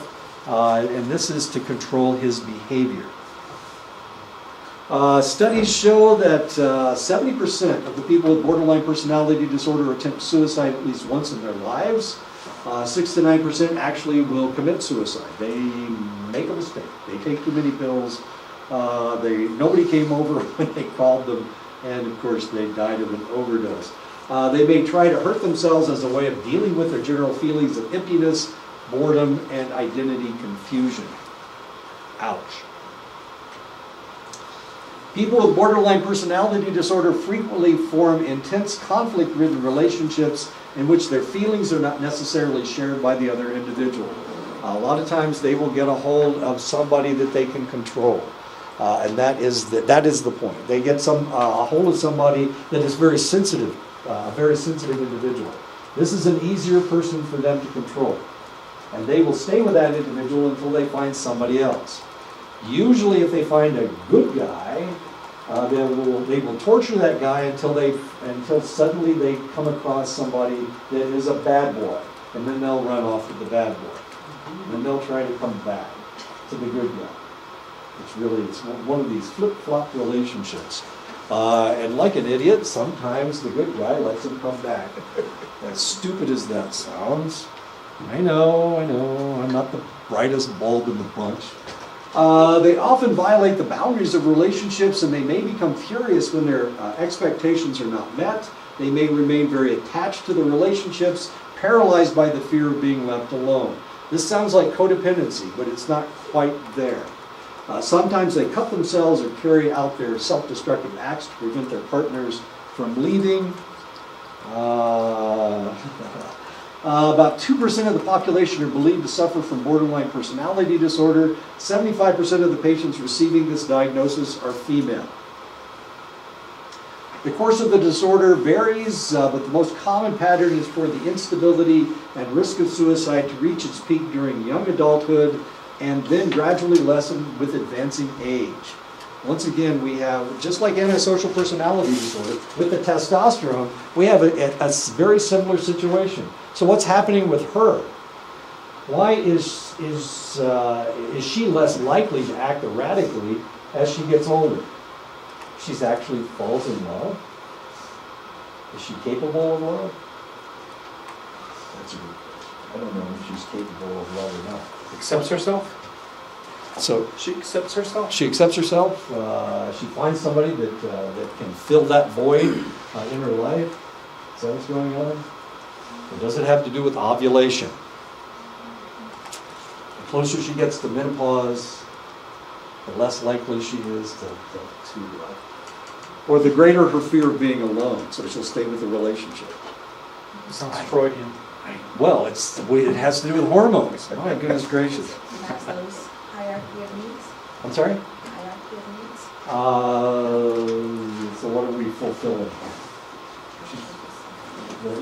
and this is to control his behavior. Studies show that 70% of the people with borderline personality disorder attempt suicide at least once in their lives. 6 to 9% actually will commit suicide. They make a mistake. They take too many pills. Nobody came over when they called them, and of course they died of an overdose. They may try to hurt themselves as a way of dealing with their general feelings of emptiness, boredom, and identity confusion. Ouch. People with borderline personality disorder frequently form intense conflict-ridden relationships in which their feelings are not necessarily shared by the other individual. A lot of times they will get a hold of somebody that they can control. And that is the point. They get a hold of somebody that is very sensitive, a very sensitive individual. This is an easier person for them to control. And they will stay with that individual until they find somebody else. Usually if they find a good guy, they will torture that guy until suddenly they come across somebody that is a bad boy. And then they'll run off with the bad boy. And then they'll try to come back to the good guy. It's one of these flip-flop relationships. And like an idiot, sometimes the good guy lets him come back. As stupid as that sounds, I know, I'm not the brightest bulb in the bunch. They often violate the boundaries of relationships, and they may become furious when their expectations are not met. They may remain very attached to the relationships, paralyzed by the fear of being left alone. This sounds like codependency, but it's not quite there. Sometimes they cut themselves or carry out their self-destructive acts to prevent their partners from leaving. About 2% of the population are believed to suffer from borderline personality disorder. 75% of the patients receiving this diagnosis are female. The course of the disorder varies, but the most common pattern is for the instability and risk of suicide to reach its peak during young adulthood. and then gradually lessen with advancing age. Once again, we have, just like antisocial personality disorder, with the testosterone, we have a very similar situation. So what's happening with her? Why is she less likely to act erratically as she gets older? She's actually falls in love. Is she capable of love? That's a good question. I don't know if she's capable of love or not. Accepts herself? So She accepts herself? she accepts herself. She finds somebody that can fill that void in her life. Is that what's going on? Or does it have to do with ovulation? The closer she gets to menopause, the less likely she is to or the greater her fear of being alone, so she'll stay with the relationship. Sounds Freudian. Well, it has to do with hormones. My goodness gracious. Maslow's hierarchy of needs. I'm sorry? Hierarchy of needs. So what are we fulfilling?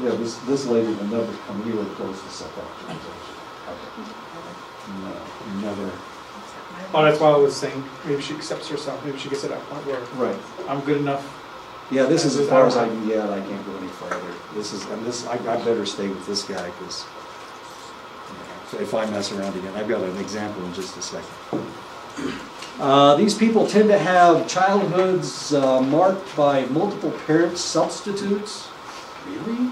Yeah, this lady will never come anywhere close to self-actualization. No, never. Oh, that's why I was saying, maybe she accepts herself, maybe she gets to that point where Right. I'm good enough. Yeah, this is as far as I can get. I can't go any farther. I better stay with this guy because if I mess around again, I've got an example in just a second. These people tend to have childhoods marked by multiple parent substitutes. Really?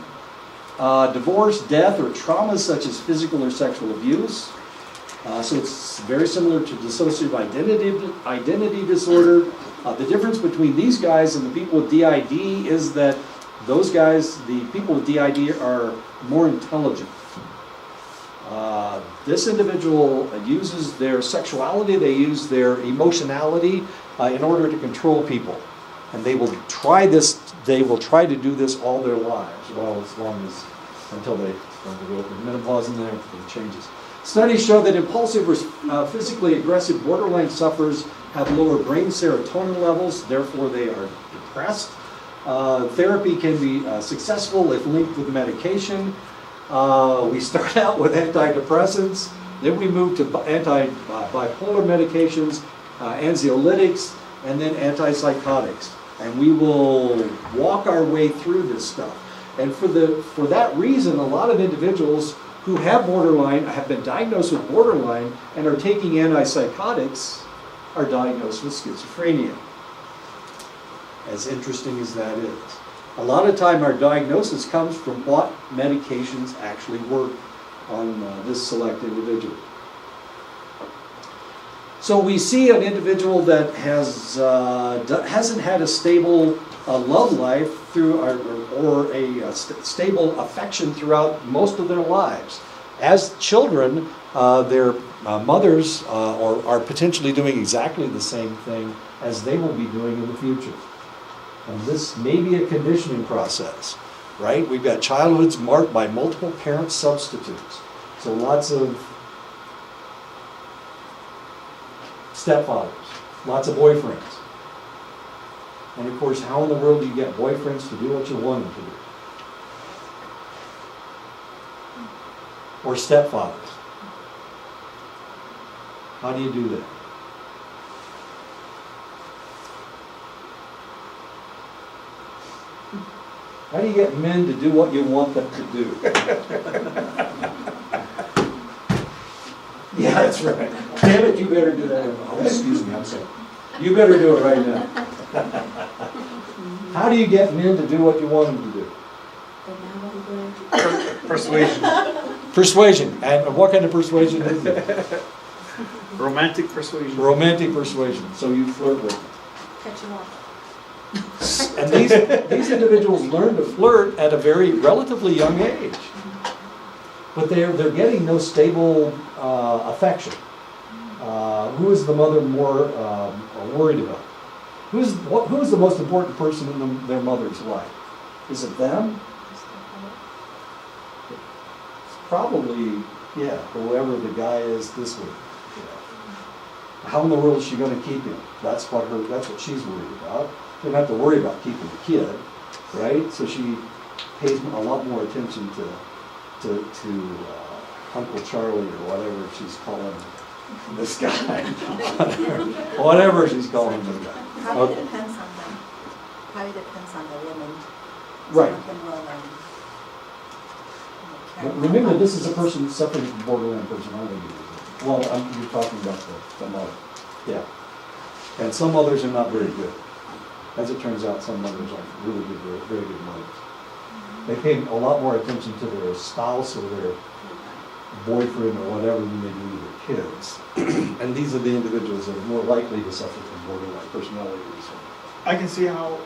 Divorce, death, or traumas such as physical or sexual abuse. So it's very similar to dissociative identity disorder. The difference between these guys and the people with DID is that those guys, the people with DID, are more intelligent. This individual uses their sexuality, they use their emotionality in order to control people. And they will try to do this all their lives, until they go through menopause and then everything changes. Studies show that impulsive or physically aggressive borderline sufferers have lower brain serotonin levels, therefore they are depressed. Therapy can be successful if linked with medication. We start out with antidepressants, then we move to anti-bipolar medications, anxiolytics, and then antipsychotics. And we will walk our way through this stuff. And for that reason, a lot of individuals who have borderline, have been diagnosed with borderline, and are taking antipsychotics, are diagnosed with schizophrenia. As interesting as that is. A lot of time our diagnosis comes from what medications actually work on this select individual. So we see an individual that hasn't had a stable love life or a stable affection throughout most of their lives. As children, their mothers are potentially doing exactly the same thing as they will be doing in the future. And this may be a conditioning process, right? We've got childhoods marked by multiple parent substitutes. So lots of stepfathers, lots of boyfriends. And of course, how in the world do you get boyfriends to do what you want them to do? Or stepfathers? How do you do that? How do you get men to do what you want them to do? Yeah, that's right. Damn it, you better do that. Oh, excuse me, I'm sorry. You better do it right now. How do you get men to do what you want them to do? Persuasion. Persuasion. And what kind of persuasion is it? Romantic persuasion. Romantic persuasion. So you flirt with them. Catch them off. And these individuals learn to flirt at a very relatively young age. But they're getting no stable affection. Who is the mother more worried about? Who is the most important person in their mother's life? Is it them? It's probably, yeah, whoever the guy is this week. Yeah. How in the world is she going to keep him? That's what she's worried about. She doesn't have to worry about keeping the kid, right? So she pays a lot more attention to Uncle Charlie or whatever she's calling this guy, whatever she's calling this guy. Probably depends on them. Probably depends on the woman. Right. Some of them will, But remember, this is a person suffering from borderline personality disorder. Well, you're talking about the mother. Yeah. And some mothers are not very good. As it turns out, some mothers aren't really good, very good mothers. They pay a lot more attention to their spouse or their boyfriend or whatever than they do to their kids. And these are the individuals that are more likely to suffer from borderline personality disorder. I can see how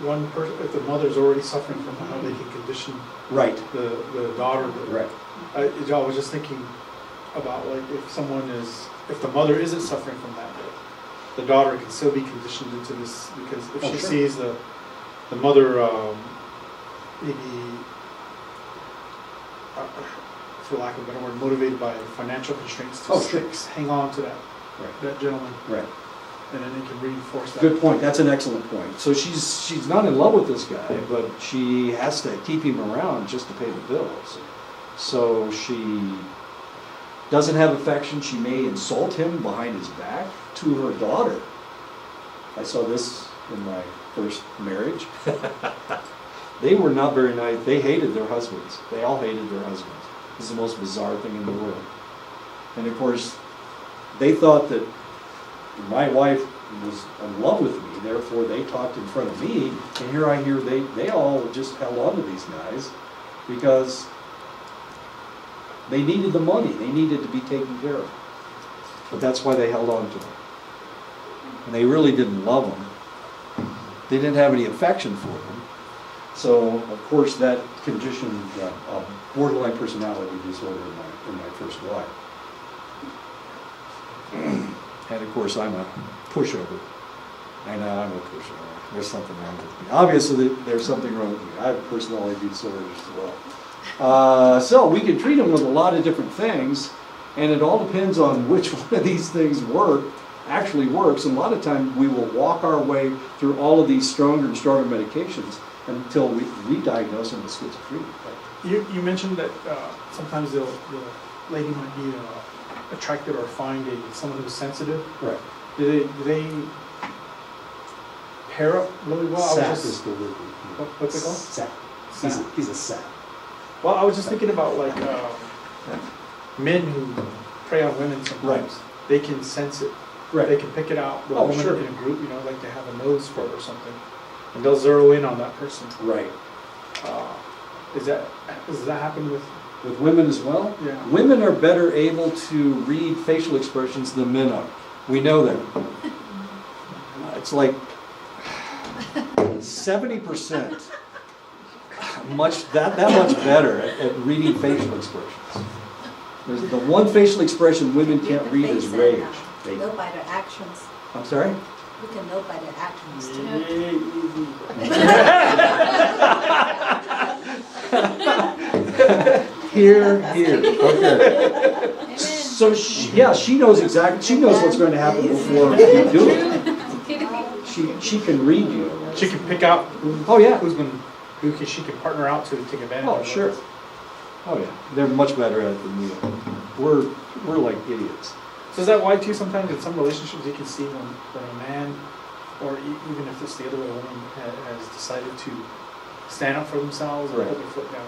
one person, if the mother's already suffering from how they can condition Right. the daughter. Right. I was just thinking about like if the mother isn't suffering from that, the daughter can still be conditioned into this, because if she sure. sees the mother maybe, for lack of a better word, motivated by financial constraints to Sure. hang on to that gentleman, Right. and then they can reinforce that. Good point. That's an excellent point. So she's not in love with this guy, but she has to keep him around just to pay the bills. So she doesn't have affection. She may insult him behind his back to her daughter. I saw this in my first marriage. They were not very nice. They hated their husbands. They all hated their husbands. This is the most bizarre thing in the world. And of course, they thought that my wife was in love with me, therefore they talked in front of me, and here I hear they all just held on to these guys because they needed the money, they needed to be taken care of. But that's why they held on to them. And they really didn't love them. They didn't have any affection for them. So, of course, that conditioned borderline personality disorder in my first wife. And of course, I'm a pushover. I know I'm a pushover. There's something wrong with me. Obviously, there's something wrong with me. I have personality disorder as well. So we can treat them with a lot of different things, and it all depends on which one of these things actually works. And a lot of times we will walk our way through all of these stronger and stronger medications until we diagnose them with schizophrenia. You mentioned that sometimes the lady might be attracted or find someone who's sensitive. Right. Do they pair up really well? Sap is the word. What's it called? Sap. Sap. He's a sap. Well, I was just thinking about like men who prey on women sometimes. Right. They can sense it. Right. They can pick it out with Oh, a woman sure. in a group, like they have a nose for it or something. And they'll zero in on that person. Right. Does that happen with? With women as well? Yeah. Women are better able to read facial expressions than men are. We know that. It's like 70%. Much better at reading facial expressions. There's the one facial expression women can't read is rage. They know by their actions. I'm sorry? You can know by their actions too. Here. Okay. So she knows exactly. She knows what's going to happen before you do it. She can read you. She can pick out. Oh yeah. She can partner out to take advantage. Oh of sure. it. Oh yeah. They're much better at it than we are. We're like idiots. So is that why too? Sometimes in some relationships you can see when a man, or even if it's the other way, a woman has decided to stand up for themselves or Right. put their foot down,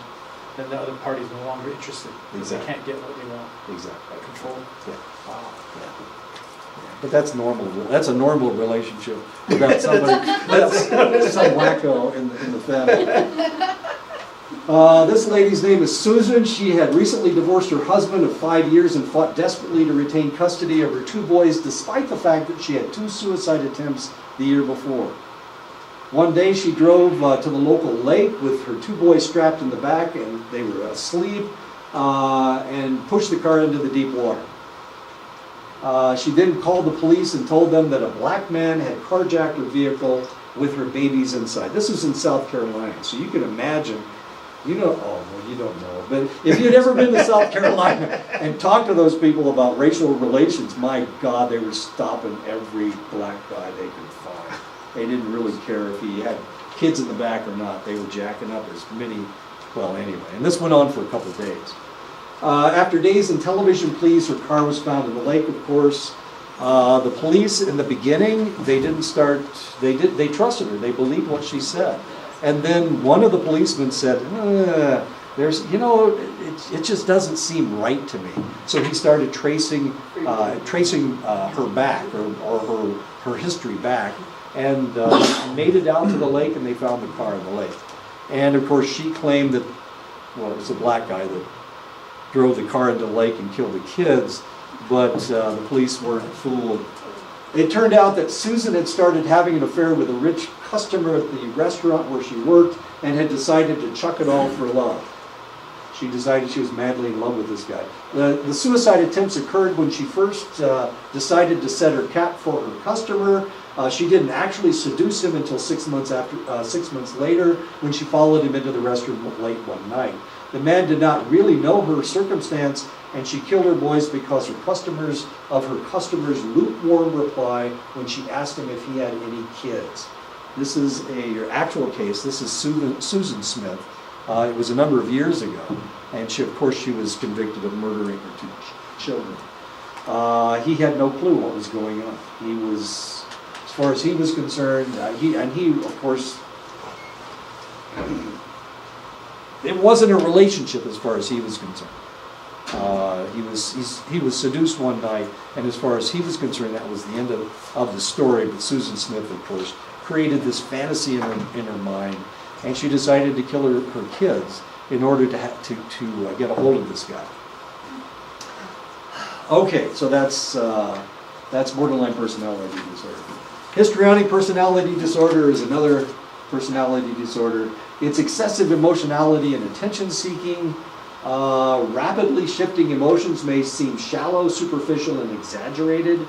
then the other party is no longer interested because Exactly. they can't get what they want. Exactly. Control. Yeah. Wow. But that's normal. That's a normal relationship without somebody, that's some wacko in the family. This lady's name is Susan. She had recently divorced her husband of 5 years and fought desperately to retain custody of her 2 boys, despite the fact that she had 2 suicide attempts the year before. One day she drove to the local lake with her 2 boys strapped in the back, and they were asleep, and pushed the car into the deep water. She then called the police and told them that a black man had carjacked her vehicle with her babies inside. This was in South Carolina, so you can imagine. You don't know, but if you'd ever been to South Carolina and talked to those people about racial relations, my God, they were stopping every black guy they could find. They didn't really care if he had kids in the back or not. They were jacking up as many, well, anyway. And this went on for a couple of days. After days in television pleas, her car was found in the lake, of course. The police in the beginning, they trusted her, they believed what she said. And then one of the policemen said, it just doesn't seem right to me. So he started tracing her back, or her history back, and made it out to the lake, and they found the car in the lake. And of course she claimed that, well, it was a black guy that drove the car into the lake and killed the kids, but the police weren't fooled. It turned out that Susan had started having an affair with a rich customer at the restaurant where she worked and had decided to chuck it all for love. She decided she was madly in love with this guy. The suicide attempts occurred when she first decided to set her cap for her customer. She didn't actually seduce him until 6 months later, when she followed him into the restroom late one night. The man did not really know her circumstance, and she killed her boys because her customers lukewarm reply when she asked him if he had any kids. This is an actual case. This is Susan Smith. It was a number of years ago, and she was convicted of murdering her 2 children. He had no clue what was going on. He was, as far as he was concerned, of course, it wasn't a relationship as far as he was concerned. He was seduced one night, and as far as he was concerned, that was the end of the story. But Susan Smith, of course, created this fantasy in her mind, and she decided to kill her kids in order to get a hold of this guy. Okay, so that's borderline personality disorder. Histrionic personality disorder is another personality disorder. It's excessive emotionality and attention seeking. Rapidly shifting emotions may seem shallow, superficial, and exaggerated.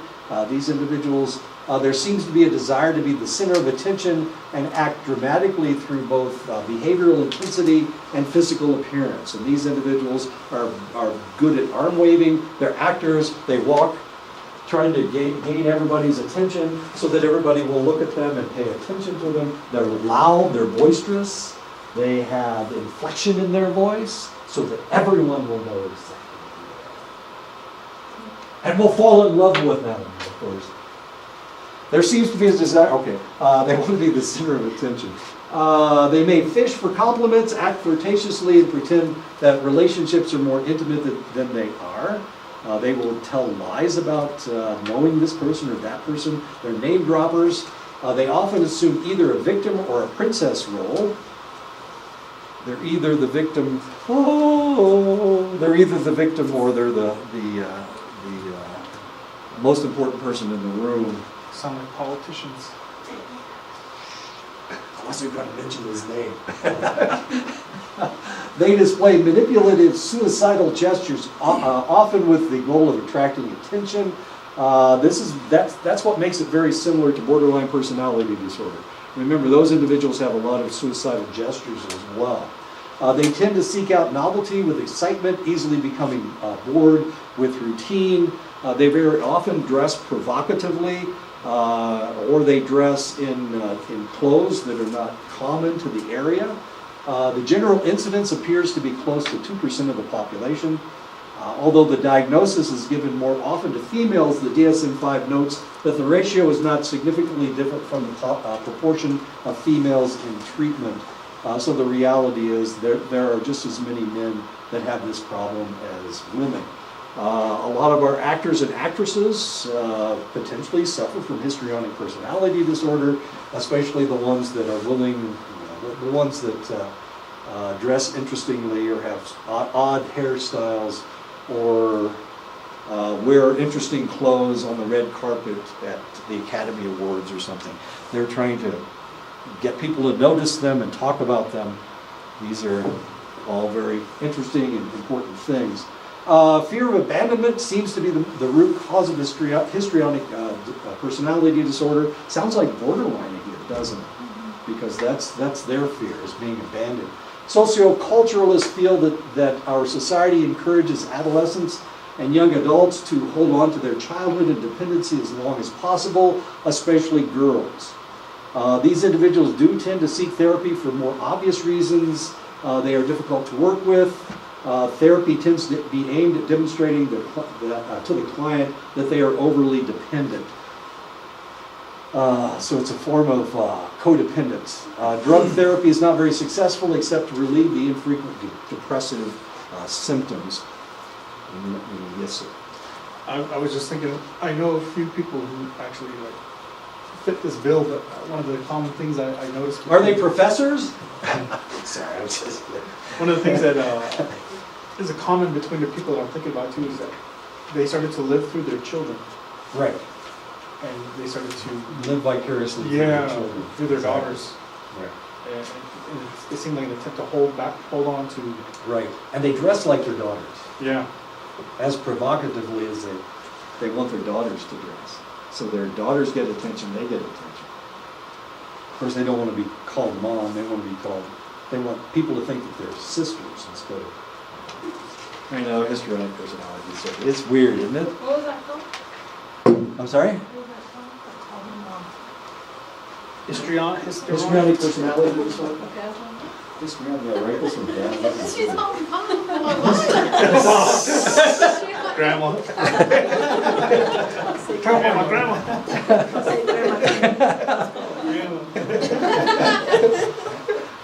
These individuals, there seems to be a desire to be the center of attention and act dramatically through both behavioral intensity and physical appearance. And these individuals are good at arm waving. They're actors. They walk trying to gain everybody's attention so that everybody will look at them and pay attention to them. They're loud. They're boisterous. They have inflection in their voice, so that everyone will know exactly who they are. And will fall in love with them, of course. There seems to be a desire, they want to be the center of attention. They may fish for compliments, act flirtatiously, and pretend that relationships are more intimate than they are. They will tell lies about knowing this person or that person. They're name droppers. They often assume either a victim or a princess role. They're either the victim, or they're the most important person in the room. Sound like politicians. I wasn't going to mention his name. They display manipulative, suicidal gestures, often with the goal of attracting attention. That's what makes it very similar to borderline personality disorder. Remember, those individuals have a lot of suicidal gestures as well. They tend to seek out novelty with excitement, easily becoming bored with routine. They very often dress provocatively, or they dress in clothes that are not common to the area. The general incidence appears to be close to 2% of the population. Although the diagnosis is given more often to females, the DSM-5 notes that the ratio is not significantly different from the proportion of females in treatment. So the reality is there are just as many men that have this problem as women. A lot of our actors and actresses potentially suffer from histrionic personality disorder, especially the ones that are willing, the ones that dress interestingly or have odd hairstyles, or wear interesting clothes on the red carpet at the Academy Awards or something. They're trying to get people to notice them and talk about them. These are all very interesting and important things. Fear of abandonment seems to be the root cause of histrionic personality disorder. Sounds like borderline here, doesn't it? Because that's their fear, is being abandoned. Socioculturalists feel that our society encourages adolescents and young adults to hold on to their childhood and dependency as long as possible, especially girls. These individuals do tend to seek therapy for more obvious reasons. They are difficult to work with. Therapy tends to be aimed at demonstrating to the client that they are overly dependent. So it's a form of codependence. Drug therapy is not very successful except to relieve the infrequent depressive symptoms. Yes, sir. I was just thinking, I know a few people who actually like fit this bill, but one of the common things I noticed. Are they professors? Sorry, I was just... One of the things that is a common between the people that I'm thinking about too is that they started to live through their children. Right. And they started to Live vicariously through their children. through their daughters. Right. And it seemed like an attempt to hold on to. Right. And they dress like their daughters. Yeah. As provocatively as they want their daughters to dress. So their daughters get attention, they get attention. Of course, they don't want to be called mom, they want to be called, they want people to think that they're sisters instead of, I know, histrionic personality disorder. It's weird, isn't it? What was that called? I'm sorry? What was that called? Histrionic personality disorder? Histrionic, yeah, write this one down. She's all calm. Grandma. Grandma.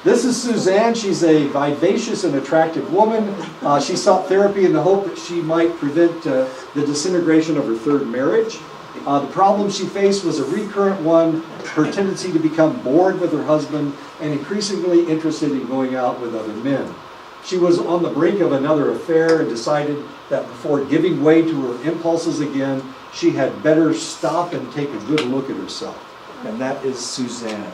This is Suzanne. She's a vivacious and attractive woman. She sought therapy in the hope that she might prevent the disintegration of her third marriage. The problem she faced was a recurrent one, her tendency to become bored with her husband and increasingly interested in going out with other men. She was on the brink of another affair and decided that before giving way to her impulses again, she had better stop and take a good look at herself. And that is Suzanne.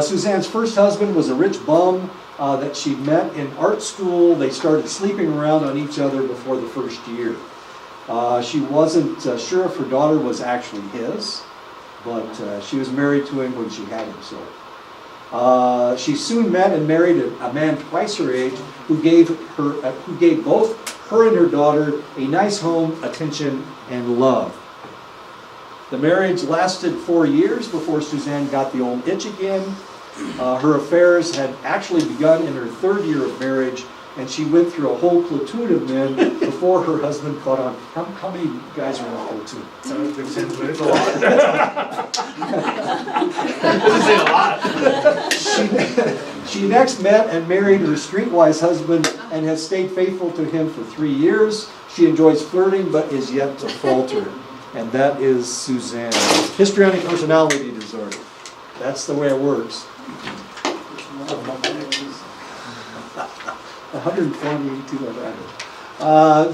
Suzanne's first husband was a rich bum that she met in art school. They started sleeping around on each other before the first year. She wasn't sure if her daughter was actually his, but she was married to him when she had him. So she soon met and married a man twice her age who gave both her and her daughter a nice home, attention, and love. The marriage lasted 4 years before Suzanne got the old itch again. Her affairs had actually begun in her third year of marriage, and she went through a whole platoon of men before her husband caught on. How many guys are in a platoon? It's a lot. Doesn't say a lot. She next met and married her streetwise husband and has stayed faithful to him for 3 years. She enjoys flirting but is yet to falter. And that is Suzanne. Histrionic personality disorder. That's the way it works. 120, 200.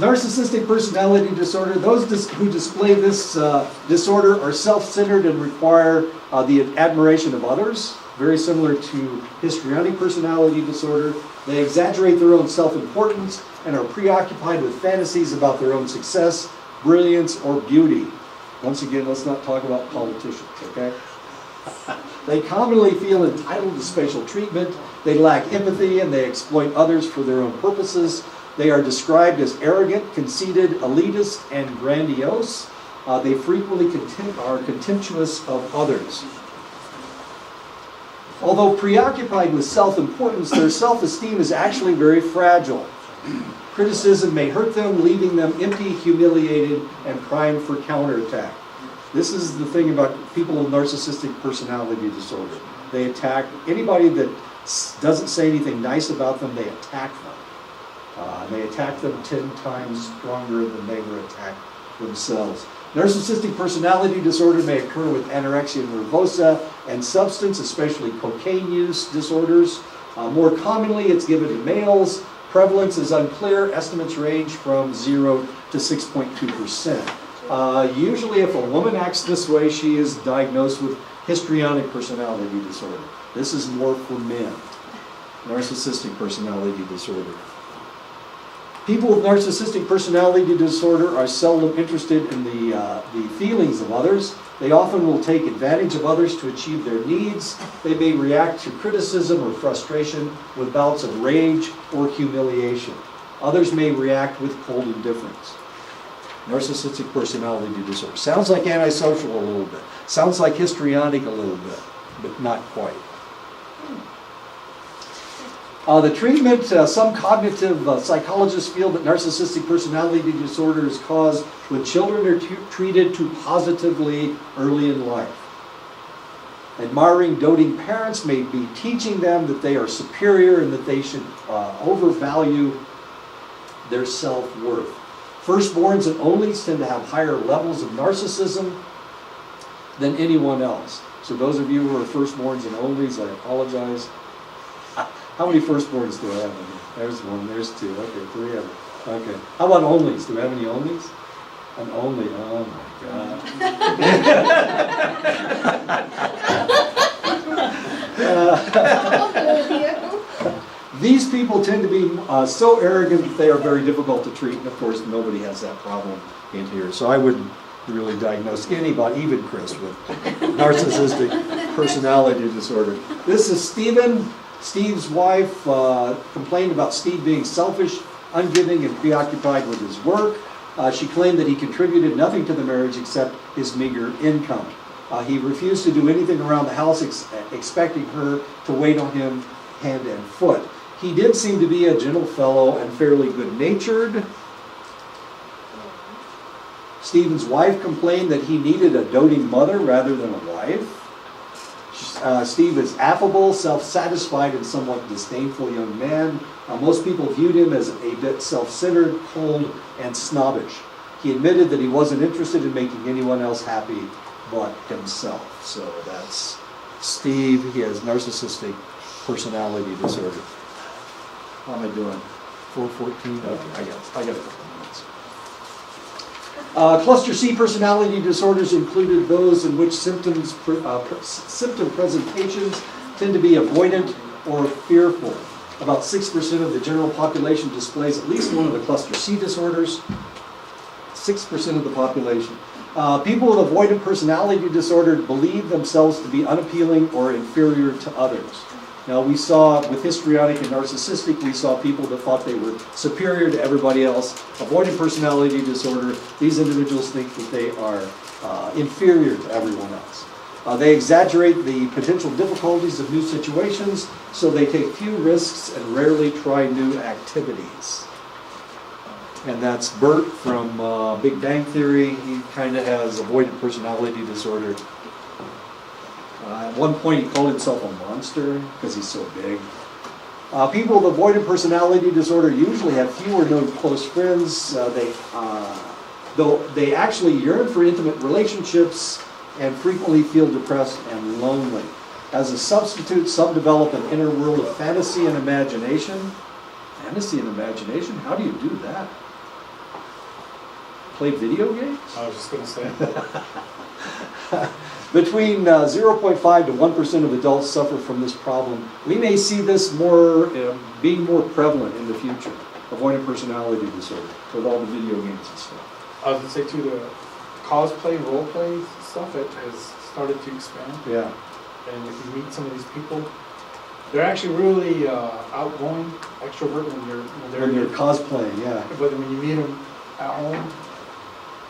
Narcissistic personality disorder. Those who display this disorder are self-centered and require the admiration of others. Very similar to histrionic personality disorder. They exaggerate their own self-importance and are preoccupied with fantasies about their own success, brilliance, or beauty. Once again, let's not talk about politicians, okay? They commonly feel entitled to special treatment. They lack empathy and they exploit others for their own purposes. They are described as arrogant, conceited, elitist, and grandiose. They frequently are contemptuous of others. Although preoccupied with self-importance, their self-esteem is actually very fragile. Criticism may hurt them, leaving them empty, humiliated, and primed for counterattack. This is the thing about people with narcissistic personality disorder. They attack anybody that doesn't say anything nice about them, they attack them. They attack them 10 times stronger than they were attacked themselves. Narcissistic personality disorder may occur with anorexia nervosa and substance, especially cocaine use disorders. More commonly, it's given to males. Prevalence is unclear. Estimates range from 0 to 6.2%. Usually, if a woman acts this way, she is diagnosed with histrionic personality disorder. This is more for men. Narcissistic personality disorder. People with narcissistic personality disorder are seldom interested in the feelings of others. They often will take advantage of others to achieve their needs. They may react to criticism or frustration with bouts of rage or humiliation. Others may react with cold indifference. Narcissistic personality disorder. Sounds like antisocial a little bit. Sounds like histrionic a little bit, but not quite. The treatment, some cognitive psychologists feel that narcissistic personality disorder is caused when children are treated too positively early in life. Admiring, doting parents may be teaching them that they are superior and that they should overvalue their self-worth. Firstborns and onlys tend to have higher levels of narcissism than anyone else. So those of you who are firstborns and onlys, I apologize. How many firstborns do I have in here? There's one, there's two, okay, 3 of them. Okay. How about onlys? Do we have any onlys? An only, oh my God. These people tend to be so arrogant that they are very difficult to treat, and of course nobody has that problem in here. So I wouldn't really diagnose anybody, even Chris, with narcissistic personality disorder. This is Stephen. Steve's wife complained about Steve being selfish, ungiving, and preoccupied with his work. She claimed that he contributed nothing to the marriage except his meager income. He refused to do anything around the house, expecting her to wait on him hand and foot. He did seem to be a gentle fellow and fairly good-natured. Stephen's wife complained that he needed a doting mother rather than a wife. Steve is affable, self-satisfied, and somewhat disdainful young man. Most people viewed him as a bit self-centered, cold, and snobbish. He admitted that he wasn't interested in making anyone else happy but himself. So that's Steve. He has narcissistic personality disorder. How am I doing? 4:14? Okay, I got a couple minutes. Cluster C personality disorders included those in which symptom presentations tend to be avoidant or fearful. About 6% of the general population displays at least one of the cluster C disorders. 6% of the population. People with avoidant personality disorder believe themselves to be unappealing or inferior to others. Now we saw with histrionic and narcissistic, we saw people that thought they were superior to everybody else. Avoidant personality disorder, these individuals think that they are inferior to everyone else. They exaggerate the potential difficulties of new situations, so they take few risks and rarely try new activities. And that's Bert from Big Bang Theory. He kind of has avoidant personality disorder. At one point he called himself a monster because he's so big. People with avoidant personality disorder usually have fewer known close friends. Though they actually yearn for intimate relationships and frequently feel depressed and lonely. As a substitute, some develop an inner world of fantasy and imagination. Fantasy and imagination? How do you do that? Play video games? I was just going to say. Between 0.5 to 1% of adults suffer from this problem. We may see this being more prevalent in the future, avoidant personality disorder, with all the video games and stuff. I was going to say too, the cosplay, role play stuff, it has started to expand. Yeah. And if you meet some of these people, they're actually really outgoing, extrovert when they're cosplaying, yeah. But when you meet them at home,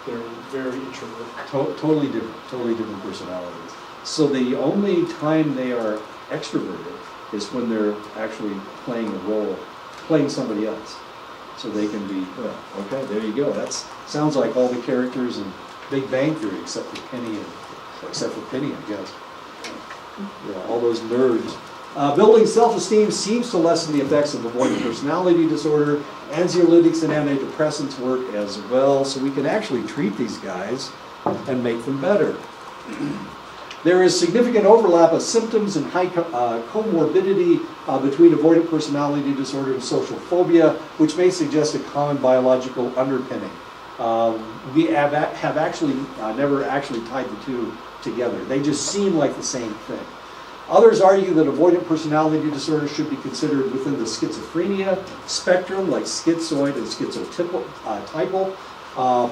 they're very introvert. Totally different personalities. So the only time they are extroverted is when they're actually playing a role, playing somebody else. So they can be, okay, there you go. That sounds like all the characters in Big Bang Theory, except for Penny, I guess. Yeah, all those nerds. Building self-esteem seems to lessen the effects of avoidant personality disorder. Anxiolytics and antidepressants work as well, so we can actually treat these guys and make them better. There is significant overlap of symptoms and high comorbidity between avoidant personality disorder and social phobia, which may suggest a common biological underpinning. We have actually never actually tied the two together. They just seem like the same thing. Others argue that avoidant personality disorder should be considered within the schizophrenia spectrum, like schizoid and schizotypal.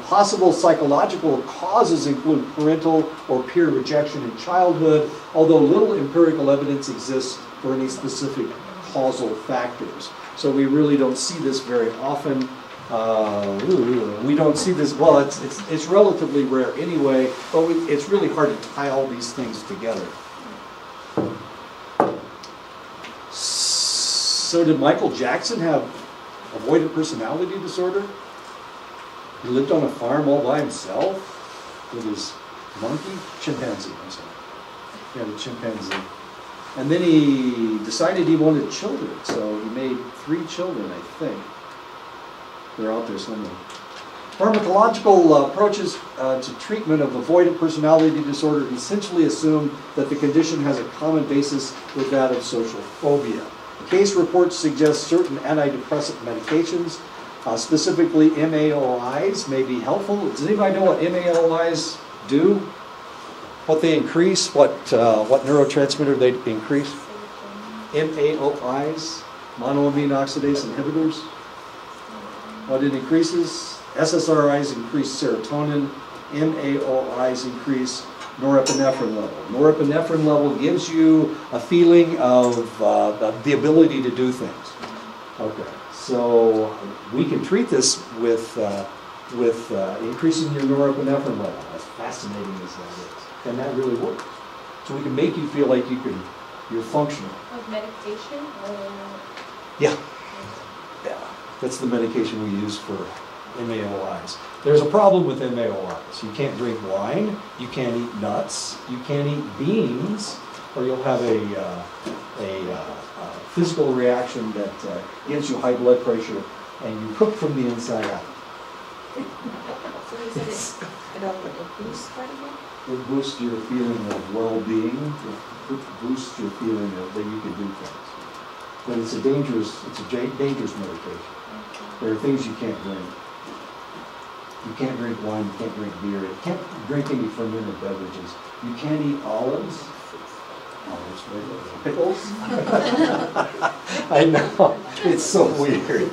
Possible psychological causes include parental or peer rejection in childhood, although little empirical evidence exists for any specific causal factors. So we really don't see this very often. We don't see this, well, it's relatively rare anyway, but it's really hard to tie all these things together. So did Michael Jackson have avoidant personality disorder? He lived on a farm all by himself with his chimpanzee, I'm sorry. Yeah, the chimpanzee. And then he decided he wanted children, so he made 3 children, I think. They're out there somewhere. Pharmacological approaches to treatment of avoidant personality disorder essentially assume that the condition has a common basis with that of social phobia. Case reports suggest certain antidepressant medications, specifically MAOIs, may be helpful. Does anybody know what MAOIs do? What they increase? What neurotransmitter they increase? MAOIs, monoamine oxidase inhibitors. What it increases? SSRIs increase serotonin. MAOIs increase norepinephrine level. Norepinephrine level gives you a feeling of the ability to do things. Okay, so we can treat this with increasing your norepinephrine level. As fascinating as that is, and that really works. So we can make you feel like you're functional. Like medication or? Yeah. Yeah, that's the medication we use for MAOIs. There's a problem with MAOIs. You can't drink wine, you can't eat nuts, you can't eat beans, or you'll have a physical reaction that gives you high blood pressure, and you cook from the inside out. So you said it boosts what again? It boosts your feeling of well-being, it boosts your feeling of that you can do things. But it's a dangerous medication. There are things you can't drink. You can't drink wine, you can't drink beer, you can't drink any fermented beverages. You can't eat olives. Pickles. I know, it's so weird.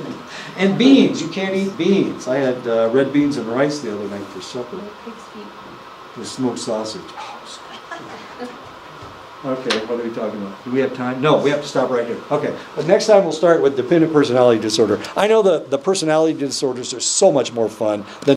And beans, you can't eat beans. I had red beans and rice the other night for supper. Pig's feet. With smoked sausage. Okay, what are we talking about? Do we have time? No, we have to stop right here. Okay, but next time we'll start with dependent personality disorder. I know the personality disorders are so much more fun than